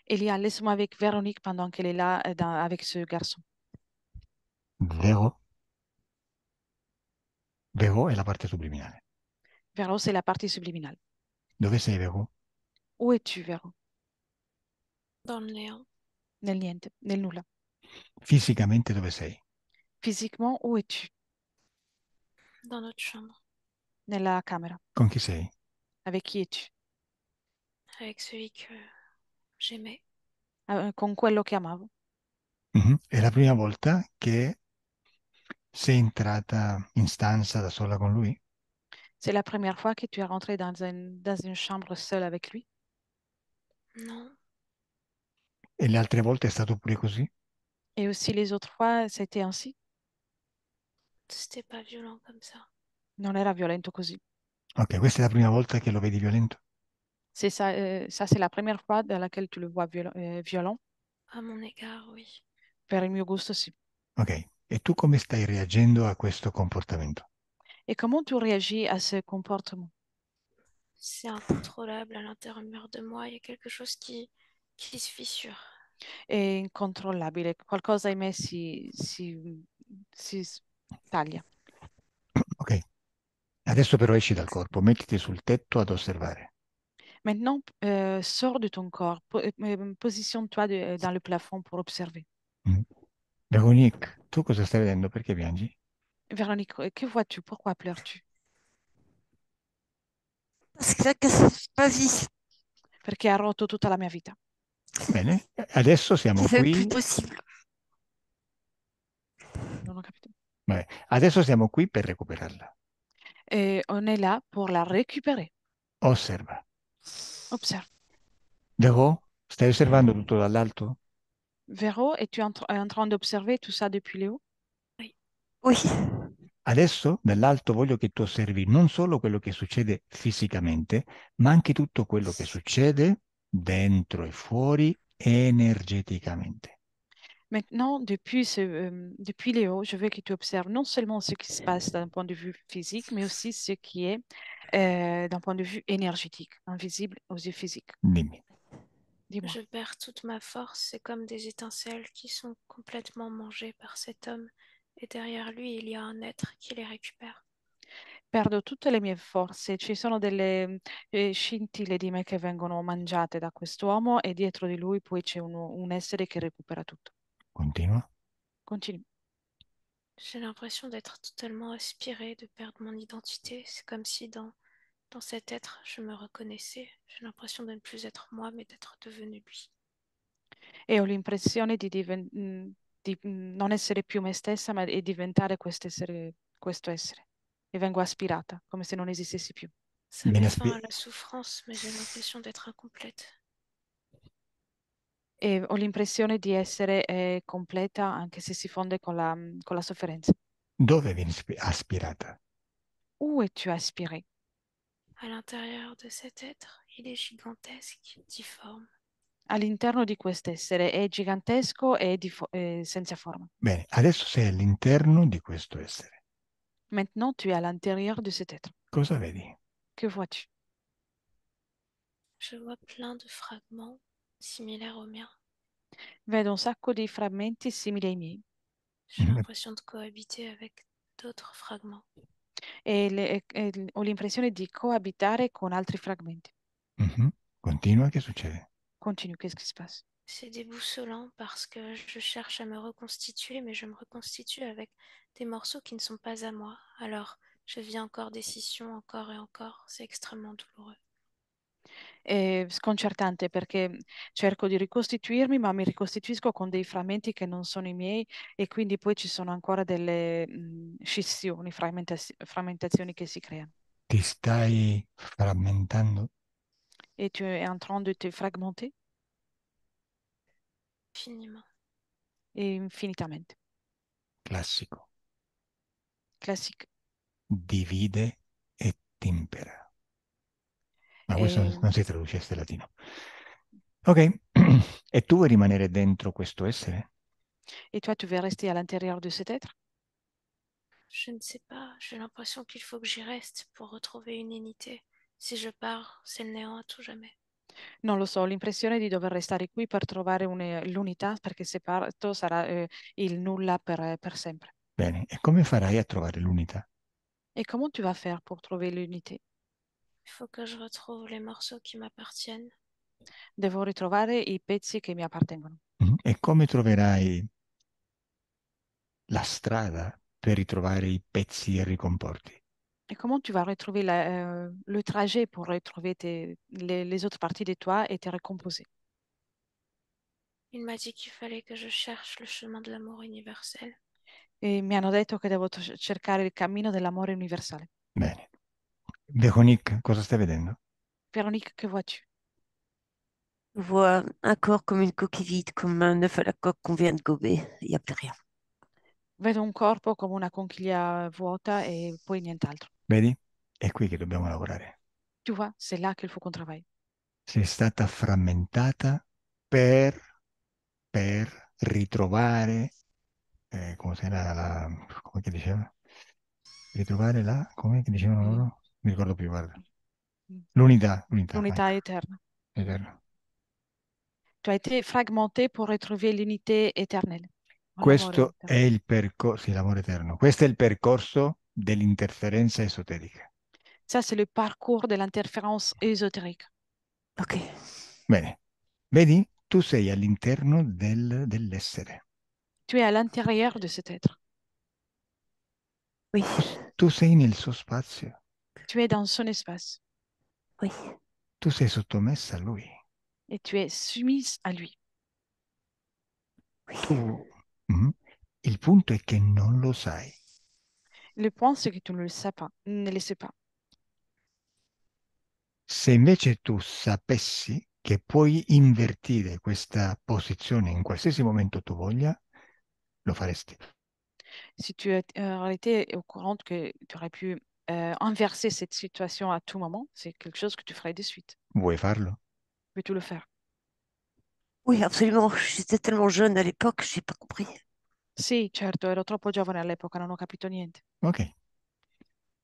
Elia, laisse-moi avec Véronique pendant qu'elle est là avec ce garçon. Vero? Vero è la parte subliminale. Véro, c'est la partie subliminale. Dove sei, Vero? Où es-tu, Véro? Dans le néant. Nel niente, nel nulla. Fisicamente dove sei? Physiquement, où es-tu? Dans notre chambre. Nella camera. Con chi sei? Avec qui es-tu? Avec celui que j'aimais. Con quello che amavo. Mhm. È la prima volta che sei entrata in stanza da sola con lui? C'est la première fois que tu es rentré dans une chambre seule avec lui? Non. E le altre volte è stato pure così? Et aussi les autres fois, c'était ainsi? C'était pas violent comme ça. Non era violento così. Ok, questa è la prima volta che lo vedi violento? C'est ça, ça c'est la première fois dans laquelle tu le vois violent. À mon égard, oui. Per il mio gusto, sì. Ok, e tu come stai reagendo a questo comportamento? Et comment tu réagis à ce comportement? C'est incontrôlable à l'intérieur de moi. Il y a quelque chose qui se fissure. È incontrollabile, qualcosa in me si taglia. Ok, adesso però esci dal corpo, mettiti sul tetto ad osservare. Maintenant, sors de ton corps, positionne-toi dans le plafond pour observer. Mm. Veronique, tu cosa stai vedendo? Perché piangi? Véronique, que vois-tu? Pourquoi pleures-tu? Parce que ça casse ma vie. Perché ha rotto tutta la mia vita. Bene, adesso siamo C'est plus qui. possible. Non ho capito. Vabbè, adesso siamo qui per recuperarla. Et on est là pour la récupérer. Osserva. Observe. Devo? Stai osservando tutto dall'alto? Véro, et tu es en train d'observer tout ça depuis le haut? Oui. Oui. Adesso dall'alto voglio che tu osservi non solo quello che succede fisicamente, ma anche tutto quello che succede dentro e fuori energeticamente. Maintenant, depuis les hauts, je veux que tu observes non seulement ce qui se passe d'un point de vue physique, mais aussi ce qui est d'un point de vue énergétique, invisible aux yeux physiques. Dimmi. Dis-moi. Je perds toute ma force, c'est comme des étincelles qui sont complètement mangées par cet homme, et derrière lui, il y a un être qui les récupère. Perdo tutte le mie forze, ci sono delle scintille di me che vengono mangiate da quest'uomo e dietro di lui poi c'è un essere che recupera tutto. Continua. Continue. J'ai l'impression d'être totalement aspirée, de perdre mon identité. C'est comme si dans cet être, je me reconnaissais. J'ai l'impression de ne plus être moi, mais d'être devenue lui. E ho l'impressione di non essere più me stessa, ma di diventare questo essere. E vengo aspirata, come se non esistessi più. Ça met Viene fin aspi- à la souffrance, mais j'ai l'impression d'être incomplète. E ho l'impressione di essere completa anche se si fonde con la sofferenza. Dove vieni aspirata? Où es-tu aspiré? À l'intérieur de cet être, il est gigantesque, difforme. All'interno di quest'essere è gigantesco e senza forma. Bene, adesso sei all'interno di questo essere. Maintenant, tu es à l'intérieur de cet être. Cosa vedi? Que vois-tu? Je vois plein de fragments similaires aux miens. Vedo un sacco di frammenti simili ai miei J'ai Mhm. l'impression de cohabiter avec d'autres fragments. ho l'impressione di coabitare con altri frammenti. Mhm. Continua, che succede? Continue, qu'est-ce qui se passe? C'est déboussolant parce que je cherche à me reconstituer, mais je me reconstitue avec des morceaux qui ne sont pas à moi. Alors, je vis encore des scissions, encore et encore. C'est extrêmement douloureux. È sconcertante perché cerco di ricostituirmi, ma mi ricostituisco con dei frammenti che non sono i miei e quindi poi ci sono ancora delle scissioni, frammentazioni che si creano. Ti stai frammentando? Et tu es en train de te fragmenter Finiment. infinitamente. Classico. Classique. Divide e timpera. Ma questo E, non si traducesse latino. Ok, e tu vuoi rimanere dentro questo essere? et toi, tu veux rester à l'intérieur de cet être? Je ne sais pas, j'ai l'impression qu'il faut que j'y reste pour retrouver une unité. Si je pars, c'est le néant à tout jamais. Non lo so, ho l'impressione di dover restare qui per trovare l'unità, perché se parto sarà il nulla per sempre. Bene, e come farai a trovare l'unità? Et comment tu vas faire pour trouver l'unité? Il faut que je retrouve les morceaux qui m'appartiennent. Devo ritrovare i pezzi che mi appartengono. E come troverai la strada per ritrovare i pezzi e ricomporti? Et comment tu vas retrouver le trajet pour retrouver les autres parties de toi et te recomposer? Il m'a dit qu'il fallait que je cherche le chemin de l'amour universel. E mi hanno detto che devo cercare il cammino dell'amore universale. Bene. Véronique, cosa stai vedendo? Véronique, que vois-tu? Je vois un corps comme une coquille vide, comme un œuf à la coque qu'on vient de gober. Il n'y a plus rien. Vedo un corpo come una conchiglia vuota e poi nient'altro. Vedi? È qui che dobbiamo lavorare. Tu vois, c'est là qu'il faut qu'on travaille. Sei stata frammentata per ritrovare, come si era come che diceva? Ritrovare come che dicevano loro? Mm, Non mi ricordo più, guarda. mm. L'unità, L'unità ecco, éternelle. eterna. Tu as été fragmenté pour retrouver l'unité éternelle. L'amore Questo è éternel. il percorso, sì, l'amore eterno. Questo è il percorso dell'interferenza esoterica. Ça, c'est le parcours de l'interférence ésotérique. Ok. Bene, vedi? Tu sei all'interno dell'essere. Tu es à l'intérieur de cet être. Oui. Tu sei nel suo spazio. Tu es dans son espace Oui. Tu sei sottomessa a lui. et tu es soumise à lui. Oui. Tu... Mhm. Il punto è che non lo sai. Le point, c'est que tu ne le sais pas. Ne le sais pas. Se invece tu sapessi che puoi invertire questa posizione in qualsiasi momento tu voglia, lo faresti. Si tu es en réalité au courant que tu aurais pu inverser cette situation à tout moment, c'est quelque chose que tu ferais de suite. Vuoi farlo? Peux-tu le faire? Oui, absolument. J'étais tellement jeune à l'époque, j'ai pas compris. Sì, certo, ero troppo giovane all'epoca, non ho capito niente. Ok,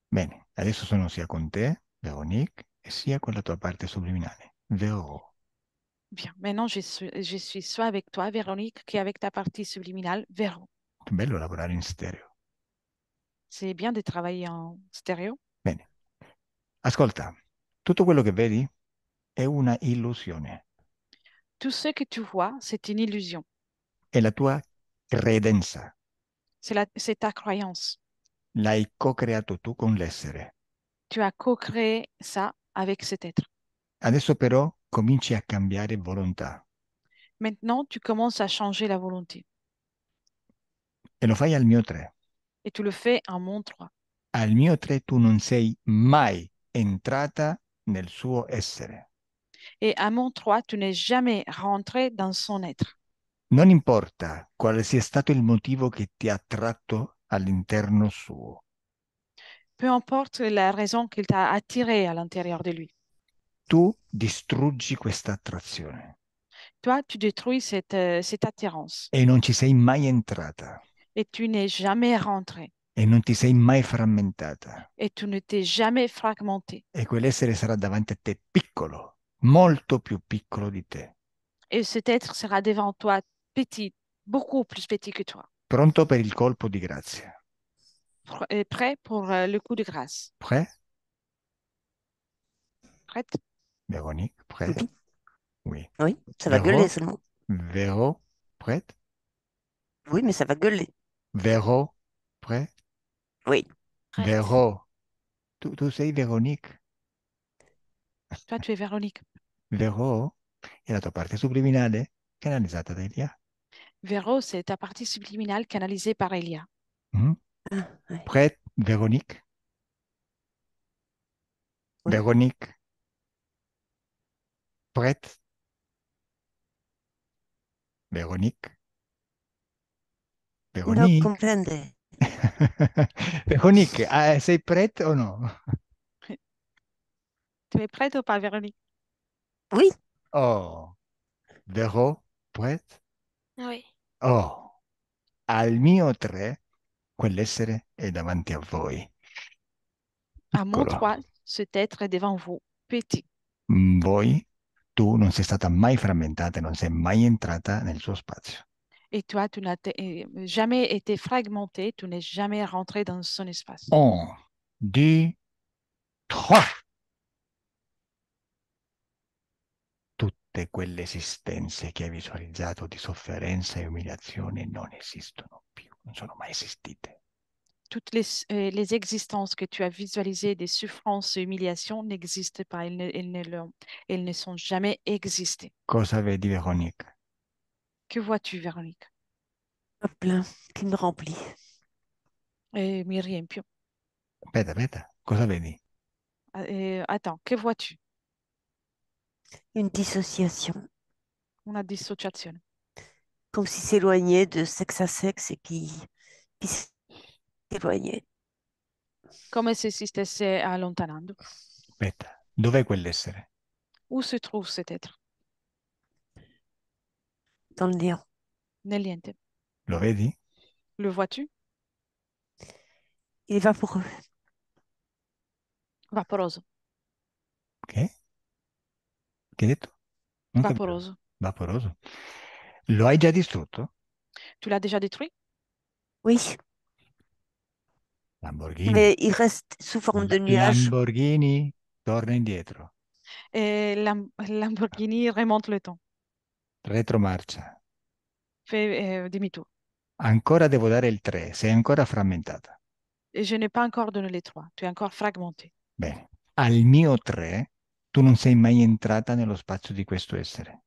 bene. Adesso sono sia con te, Veronique, e sia con la tua parte subliminale. Vero. Bien, maintenant je suis soit avec toi, Véronique, qu'avec ta partie subliminale, Véro. Che bello lavorare in stereo. C'est bien de travailler en stéréo. Bene. Ascolta, tutto quello che vedi è una illusione. Tout ce que tu vois, c'est une illusion. È la tua credenza. C'est ta croyance. L'hai co-creato tu con l'essere. Tu as co-créé ça avec cet être. Adesso però cominci a cambiare volontà Maintenant, tu commences à changer la volonté. e lo fai al mio 3. Et tu le fais en mon 3. Al mio 3 tu non sei mai entrata nel suo essere. Et à mon 3, tu n'es jamais rentré dans son être. Non importa quale sia stato il motivo che ti ha attratto all'interno suo. Peu importe la raison qu'il t'a attiré à l'intérieur de lui. Tu distruggi questa attrazione Toi, tu détruis cette attirance e non ci sei mai entrata et tu n'es jamais rentré e non ti sei mai frammentata et tu ne t'es jamais fragmenté. e quell'essere sarà davanti a te piccolo, molto più piccolo di te, Et cet être sera devant toi petit, beaucoup plus petit que toi, pronto per il colpo di grazia. et prêt pour le coup de grâce. Prêt? Prête? Véronique, prête? Oui, Oui. oui, ça va gueuler Véro? seulement. Véro, prête? Oui, mais ça va gueuler. Véro, prêt? Oui. Prête. Véro, tu sei Véronique. Toi, tu es Véronique. Véro è la tua parte subliminale canalizzata da Elia. Véro, c'est ta partie subliminale canalisée par Elia. Mhm. Ah, ouais. Prête, Véronique? Oui. Véronique, prête? Véronique? No Véronique? comprende. Véronique, sei prête o no? Tu es prête ou pas, Véronique? Oui, Oh, Véro, prête? Oui. Oh, al mio 3, quell'essere è davanti a voi. À mon Piccolo. 3, cet être est devant vous, petit. Voi, tu non sei stata mai frammentata, non sei mai entrata nel suo spazio. Et toi, tu n'as jamais été fragmenté, tu n'es jamais rentré dans son espace. 1, 2, 3. Tutte quelle esistenze che hai visualizzato di sofferenza e umiliazione non esistono più, non sono mai esistite. Toutes les existences que tu as visualisées des souffrances et humiliations n'existent pas, elles ne sont jamais existées. Cosa vedi, Veronique? Que vois-tu, Véronique? un plein qui me remplit. Et mi riempio. Aspetta, aspetta, cosa vedi? Attends, que vois-tu? Une dissociation. Una dissociazione. Comme si s'éloignait de sexe à sexe et qui s'éloignait. Come se si stesse allontanando. Aspetta, dov'è quell'essere? Où se trouve cet être? Dans le néant. Nel niente. Lo vedi? Le vois-tu? Il est vaporeux. Vaporoso. Che? Che hai detto? Non ho capito. Vaporoso. Vaporoso. Lo hai già distrutto? Tu l'as déjà détruit? Oui, Lamborghini. mais il reste sous forme de nuage. Lamborghini, torna indietro. Et Lamborghini remonte le temps. Retromarcia. Fait demi-tour. Ancora devo dare il 3, sei ancora frammentata. Et je n'ai pas encore donné les 3. Tu es encore fragmenté. Bene. Al mio 3, tu non sei mai entrata nello spazio di questo essere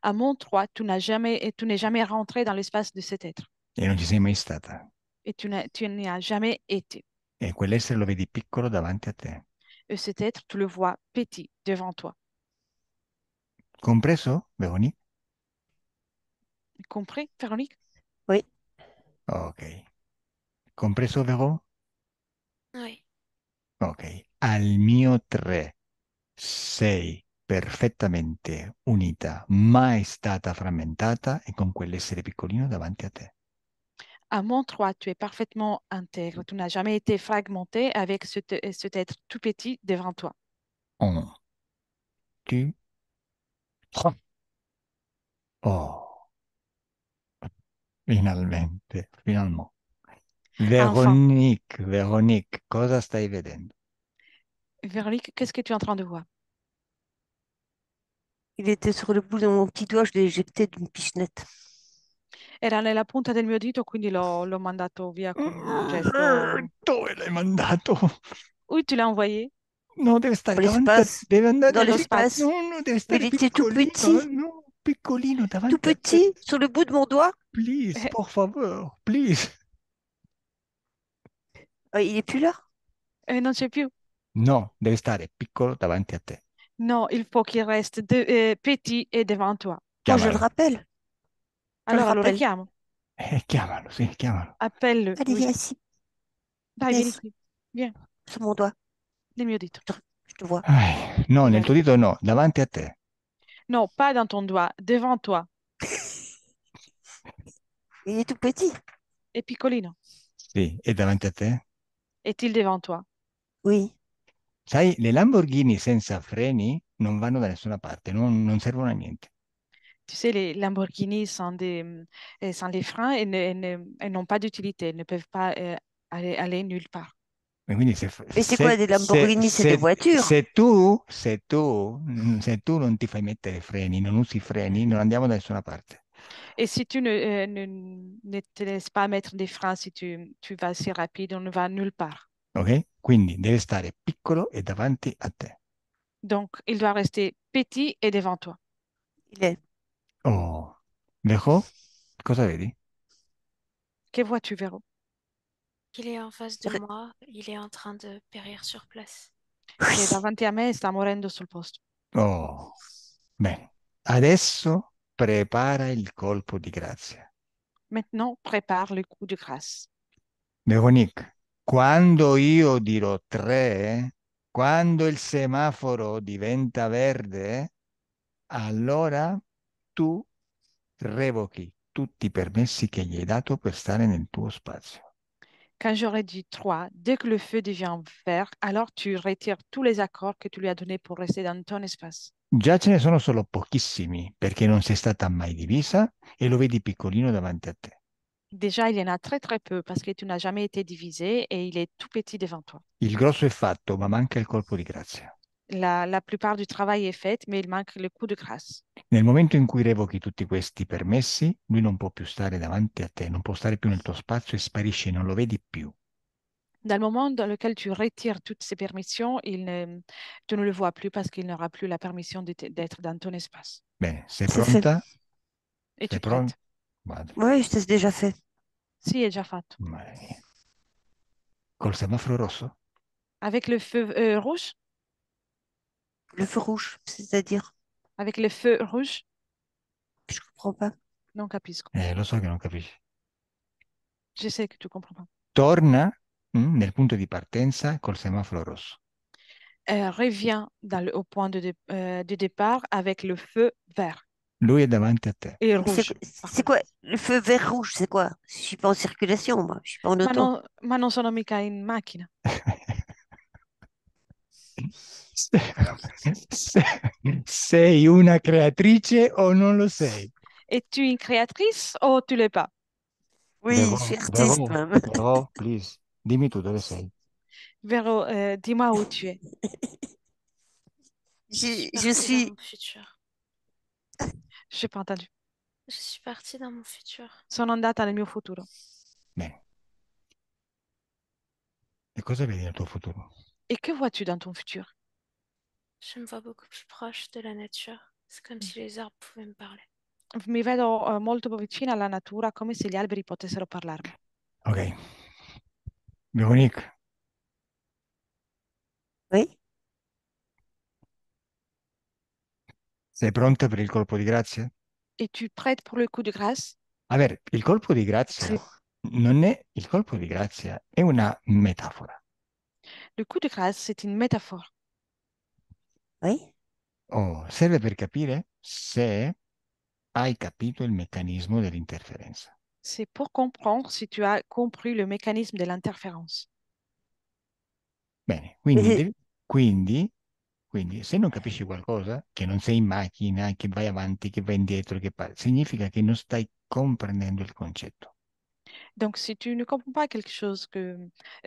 À mon 3, tu n'es jamais rentré dans l'espace de cet être. e non ci sei mai stata. Et tu n'y as jamais été. E quell'essere lo vedi piccolo davanti a te. Et cet être, tu le vois petit devant toi. Compreso, Véronique? Compris, Véronique? Oui. Ok. Compreso, Vero? Oui. Ok. Al mio 3 sei perfettamente unita, mai stata frammentata e con quell'essere piccolino davanti a te. À mon 3, tu es parfaitement intègre. Tu n'as jamais été fragmenté avec cet être tout petit devant toi. Un, tu, trois. Oh, finalmente, finalmente. Enfin, Véronique, Véronique, cosa stai vedendo? Véronique, qu'est-ce que tu es en train de voir? Il était sur le bout de mon petit doigt, je l'ai éjecté d'une pichenette. Era nella punta del mio dito, quindi l'ho mandato via con un gesto. Dove l'hai mandato? Où tu l'as envoyé? No, deve stare Dans davanti a... l'espace. Deve Dans andare... Nello spazio. l'espace. No, no, deve Mais il stare était tout piccolino, petit. no, piccolino Tout davanti a te. petit, sur le bout de mon doigt. Please, por favor, please. Il est plus là. Non c'è più. No, deve stare piccolo davanti a te. Non, il faut qu'il reste petit et devant toi. Moi, je le Chiamalo. rappelle. Je le Allora lo rappelle. richiamo. Chiamalo, sì, chiamalo. Appelle-le, Allez, oui. viens ici. Dai, vieni Laisse, qui. Viens, sur mon doigt. nel mio dito. Je te vois. No, nel Dov'è? tuo dito no, davanti a te. Non, pas dans ton doigt, devant toi. Il est tout petit. È piccolino. Sì, e davanti a te? Est-il devant toi? Oui. Sai, le Lamborghini senza freni non vanno da nessuna parte, non servono a niente. Tu sais, les Lamborghini sans les freins et n'ont pas d'utilité, ne peuvent pas aller nulle part. E quindi Mais c'est quoi des Lamborghini? C'est des voitures. se tu non ti fai mettere freni, non usi i freni, non andiamo da nessuna parte. Et si tu ne te laisses pas mettre des freins, si tu vas si rapide, on ne va nulle part. Ok? Quindi deve stare piccolo e davanti a te. Donc, il doit rester petit et devant toi. Il est. Oh, Vejo, cosa vedi? Que vois-tu, Véro? Il est en face de moi, il est en train de périr sur place. Che è davanti a me e sta morendo sul posto. Oh, bene. Adesso prepara il colpo di grazia. Maintenant, prépare le coup de grâce. Veronique, quando io dirò 3, quando il semaforo diventa verde, allora tu revochi tutti i permessi che gli hai dato per stare nel tuo spazio. Quand j'aurai dit 3, dès que le feu devient vert, alors tu retires tous les accords que tu lui as donnés pour rester dans ton espace. Già ce ne sono solo pochissimi perché non sei stata mai divisa e lo vedi piccolino davanti a te. Déjà, il y en a très très peu parce que tu n'as jamais été divisé et il est tout petit devant toi. Il grosso è fatto, ma manca il colpo di grazia. La plupart du travail est fait, mais il manque le coup de grâce. Nel momento in cui revochi tutti questi permessi, lui non può più stare davanti a te, non può stare più nel tuo spazio e sparisce, non lo vedi più. Dans le moment dans lequel tu retires toutes ces permissions, tu ne le vois plus parce qu'il n'aura plus la permission d'être dans ton espace. Bene, sei C'est fait. pronta? Es-tu Sei pronta? prête? Vado. Oui, c'est déjà fait. Si, è già fatto. Mamma mia. Col semaforo rosso? Avec le feu rouge? Le feu rouge, c'est-à-dire. Avec le feu rouge? Je comprends pas. Non capisco. Lo so che non capisci. Je sais que tu comprends pas. Torna, nel punto di partenza col semaforo rosso. Reviens au point de départ avec le feu vert Lui è davanti a te. et Mais rouge. c'est quoi? Le feu vert rouge, c'est quoi? Je suis pas en circulation, moi. Je suis pas en auto. Ma non sono mica in macchina. Sei una creatrice o non lo sei? Es-tu une créatrice ou tu l'es pas? Oui, je suis artiste Vero, même. Vero, please, dimmi tu dove sei. Véro, dis-moi où tu es. Je suis Je partie dans suis. mon futur. Je n'ai pas entendu. Je suis partie dans mon futur. Sono andata nel mio futuro. Bene. E cosa vedi nel tuo futuro? Et que vois-tu dans ton futur? Je me vois beaucoup plus proche de la nature. C'est comme si les arbres pouvaient me parler. Mi vedo molto vicina alla natura, come se gli alberi potessero parlarmi. Ok. Veronique, Oui. Sei pronta per il colpo di grazia? Es-tu prête pour le coup de grâce? A ver, il colpo di grazia Sì. non è il colpo di grazia, è una metafora. Le coup de grâce, c'est une métaphore. Oui. Oh, serve per capire se hai capito il meccanismo dell'interferenza. C'est pour comprendre si tu as compris le mécanisme de l'interférence. Bene, quindi, Et quindi se non capisci qualcosa, che non sei in macchina, che vai avanti, che vai indietro, significa che non stai comprendendo il concetto. Donc, si tu ne comprends pas quelque chose,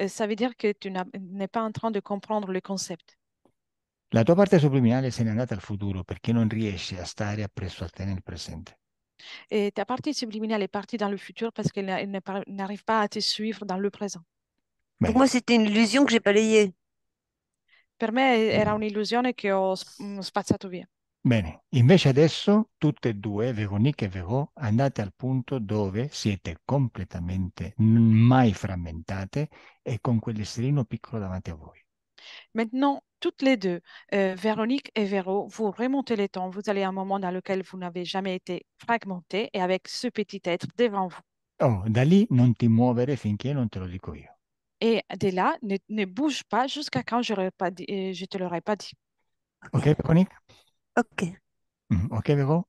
ça veut dire que n'es pas en train de comprendre le concept. La tua parte subliminale se n'è andata al futuro perché non riesci a stare appresso a te nel presente. Et ta partie subliminale est partie dans le futur parce qu'elle n'arrive pas à te suivre dans le présent. pour Bene, moi, c'était une illusion que j'ai balayée. Per me era un'illusione che ho spazzato via. bene. Invece adesso tutte e due, Véronique e Véro, andate al punto dove siete completamente mai frammentate e con quell'esserino piccolo davanti a voi. Maintenant, toutes les deux, Véronique et Véro, vous remontez les temps. Vous allez à un moment dans lequel vous n'avez jamais été fragmenté et avec ce petit être devant vous. Oh, da lì non ti muovere finché non te lo dico io. Et de là, ne bouge pas jusqu'à quand je te l'aurais pas dit. Ok, Véronique? Ok, Ok, Véro?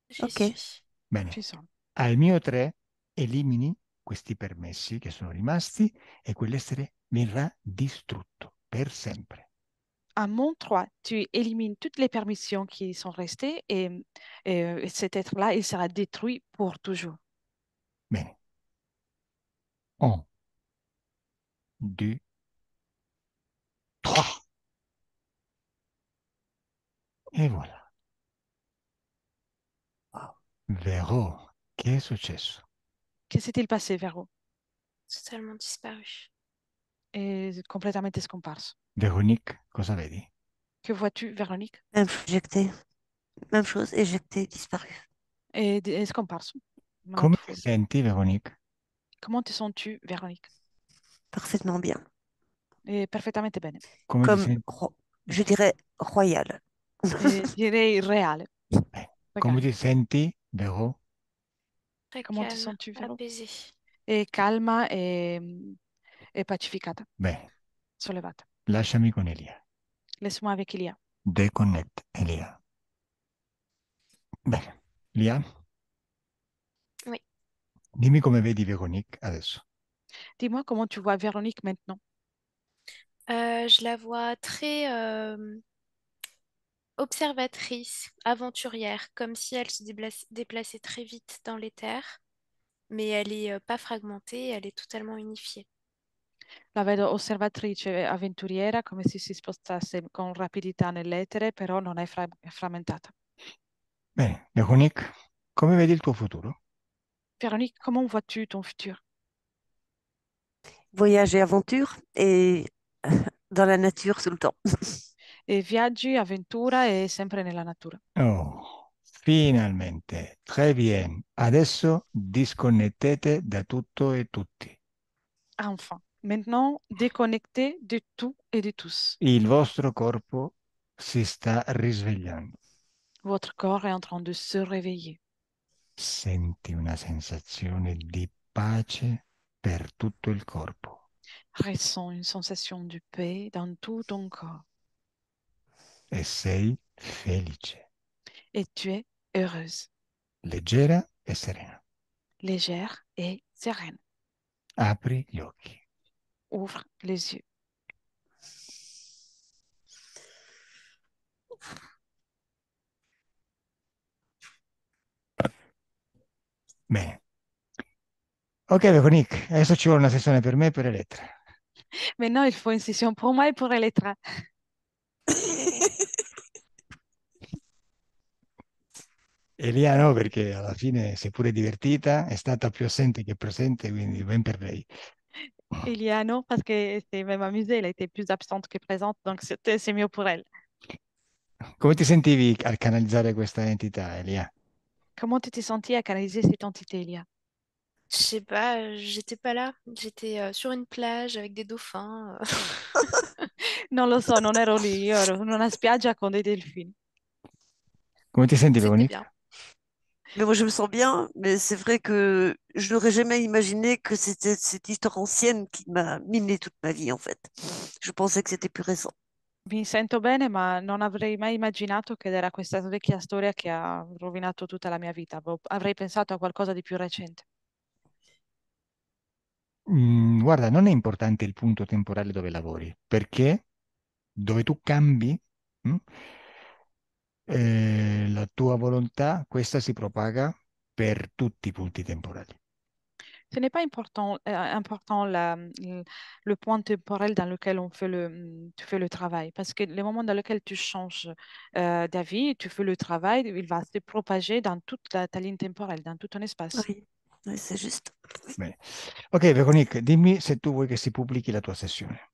J'y ok. suis. Bene. Tu sens. Al mio 3 elimini questi permessi che sono rimasti e quell'essere verrà distrutto per sempre. À mon 3, tu élimines toutes les permissions qui sont restées et cet être-là, il sera détruit pour toujours. Bene. 1, 2, 3. E voilà. Wow. Vero, che è successo? Que s'est-il passé, Véro? Totalement disparu. Et complètement scomparso. Veronique, cosa vedi? Que vois-tu, Véronique? Même chose, éjecté. Même chose, éjecté, disparu. Et scomparso. Come Un'altra ti volta. senti, Veronique? Comment te sens-tu, Véronique? Parfaitement bien. Et parfaitement bene. Come ti Comme, senti? je dirais, royal. Et direi réel. Come Regarde. ti senti, Vero? Très Comment te calme, sens-tu, Véro? apaisé. E calma e pacificata, Bene, sollevata. lasciami con Elia. Laisse-moi avec Elia. Deconnect, Elia. Bene, Elia, Oui. dimmi come vedi Veronique adesso. Dis-moi comment tu vois Véronique maintenant. Je la vois très observatrice, aventurière, comme si elle se déplaçait très vite dans les terres, mais elle est pas fragmentée, elle est totalement unifiée. La vedo osservatrice e avventuriera, come se si spostasse con rapidità nell'etere, però non è frammentata. Bene, Veronique, come vedi il tuo futuro? Véronique, comment vois-tu ton futur? Voyage et aventure et dans la nature tout le temps. E viaggi, avventura e sempre nella natura. Oh, finalmente, très bien. Adesso disconnettete da tutto e tutti. Enfin, maintenant, déconnecté de tout et de tous. Il vostro corpo si sta risvegliando. Votre corps est en train de se réveiller. Senti una sensazione di pace per tutto il corpo Ressens une sensation de paix dans tout ton corps. e sei felice, Et tu es heureuse, leggera e serena. légère et sereine. Apri gli occhi. Ouvre les yeux. Bene. Ok, Veronique, adesso ci vuole una sessione per me e per Elettra. Maintenant, il faut une session pour moi et pour Elettra. Elia no, perché alla fine si è pure divertita, è stata più assente che presente, quindi ben per lei. Eliano, parce qu'elle s'est même amusée, elle a été plus absente que présente, donc c'est mieux pour elle. Come ti sentivi al canalizzare questa entità, Elia? Comment tu t'es sentie à canaliser cette entité, Elia? Je sais pas, j'étais pas là, j'étais sur une plage avec des dauphins. Non lo so, non ero lì, io ero in una spiaggia con dei delfini. Come ti senti, C'était Véronique? bien. Mais moi, je me sens bien, mais c'est vrai que je n'aurais jamais imaginé que c'était cette histoire ancienne qui m'a miné toute ma vie, en fait. Je pensais que c'était plus récent. Mi sento bene, ma non avrei mai immaginato che era questa vecchia storia che ha rovinato tutta la mia vita. Avrei pensato a qualcosa di più recente. Guarda, non è importante il punto temporale dove lavori, perché dove tu cambi, mm, la tua volontà, questa si propaga per tutti i punti temporali. Ce n'est pas important le point temporel dans lequel tu fais le travail, parce que le moment dans lequel tu changes d'avis, tu fais le travail, il va se propager dans toute ta ligne temporelle, dans tout ton espace. Oui, oui, c'est juste. Bene. Ok, Véronique, dimmi se tu vuoi che si pubblichi la tua sessione.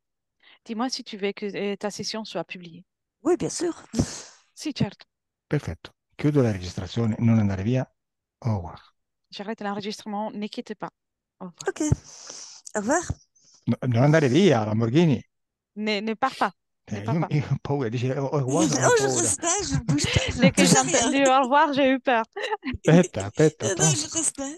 Dis-moi si tu veux que ta session soit publiée. Oui, bien sûr. Si, certo. Perfetto. Chiudo la registrazione, non andare via. Au revoir. J'arrête l'enregistrement, ne quittez pas. Au revoir. Ok. Au revoir. Non andare via, Lamborghini. Ne pars pas. Ne pars Io, pas. io ho paura, dici au revoir, non ho Oh, je paura. reste là, je ne bouge pas, je ne Dès que touche j'ai à rien. entendu au revoir, j'ai eu peur. Aspetta, aspetta, Non, attends. je reste là.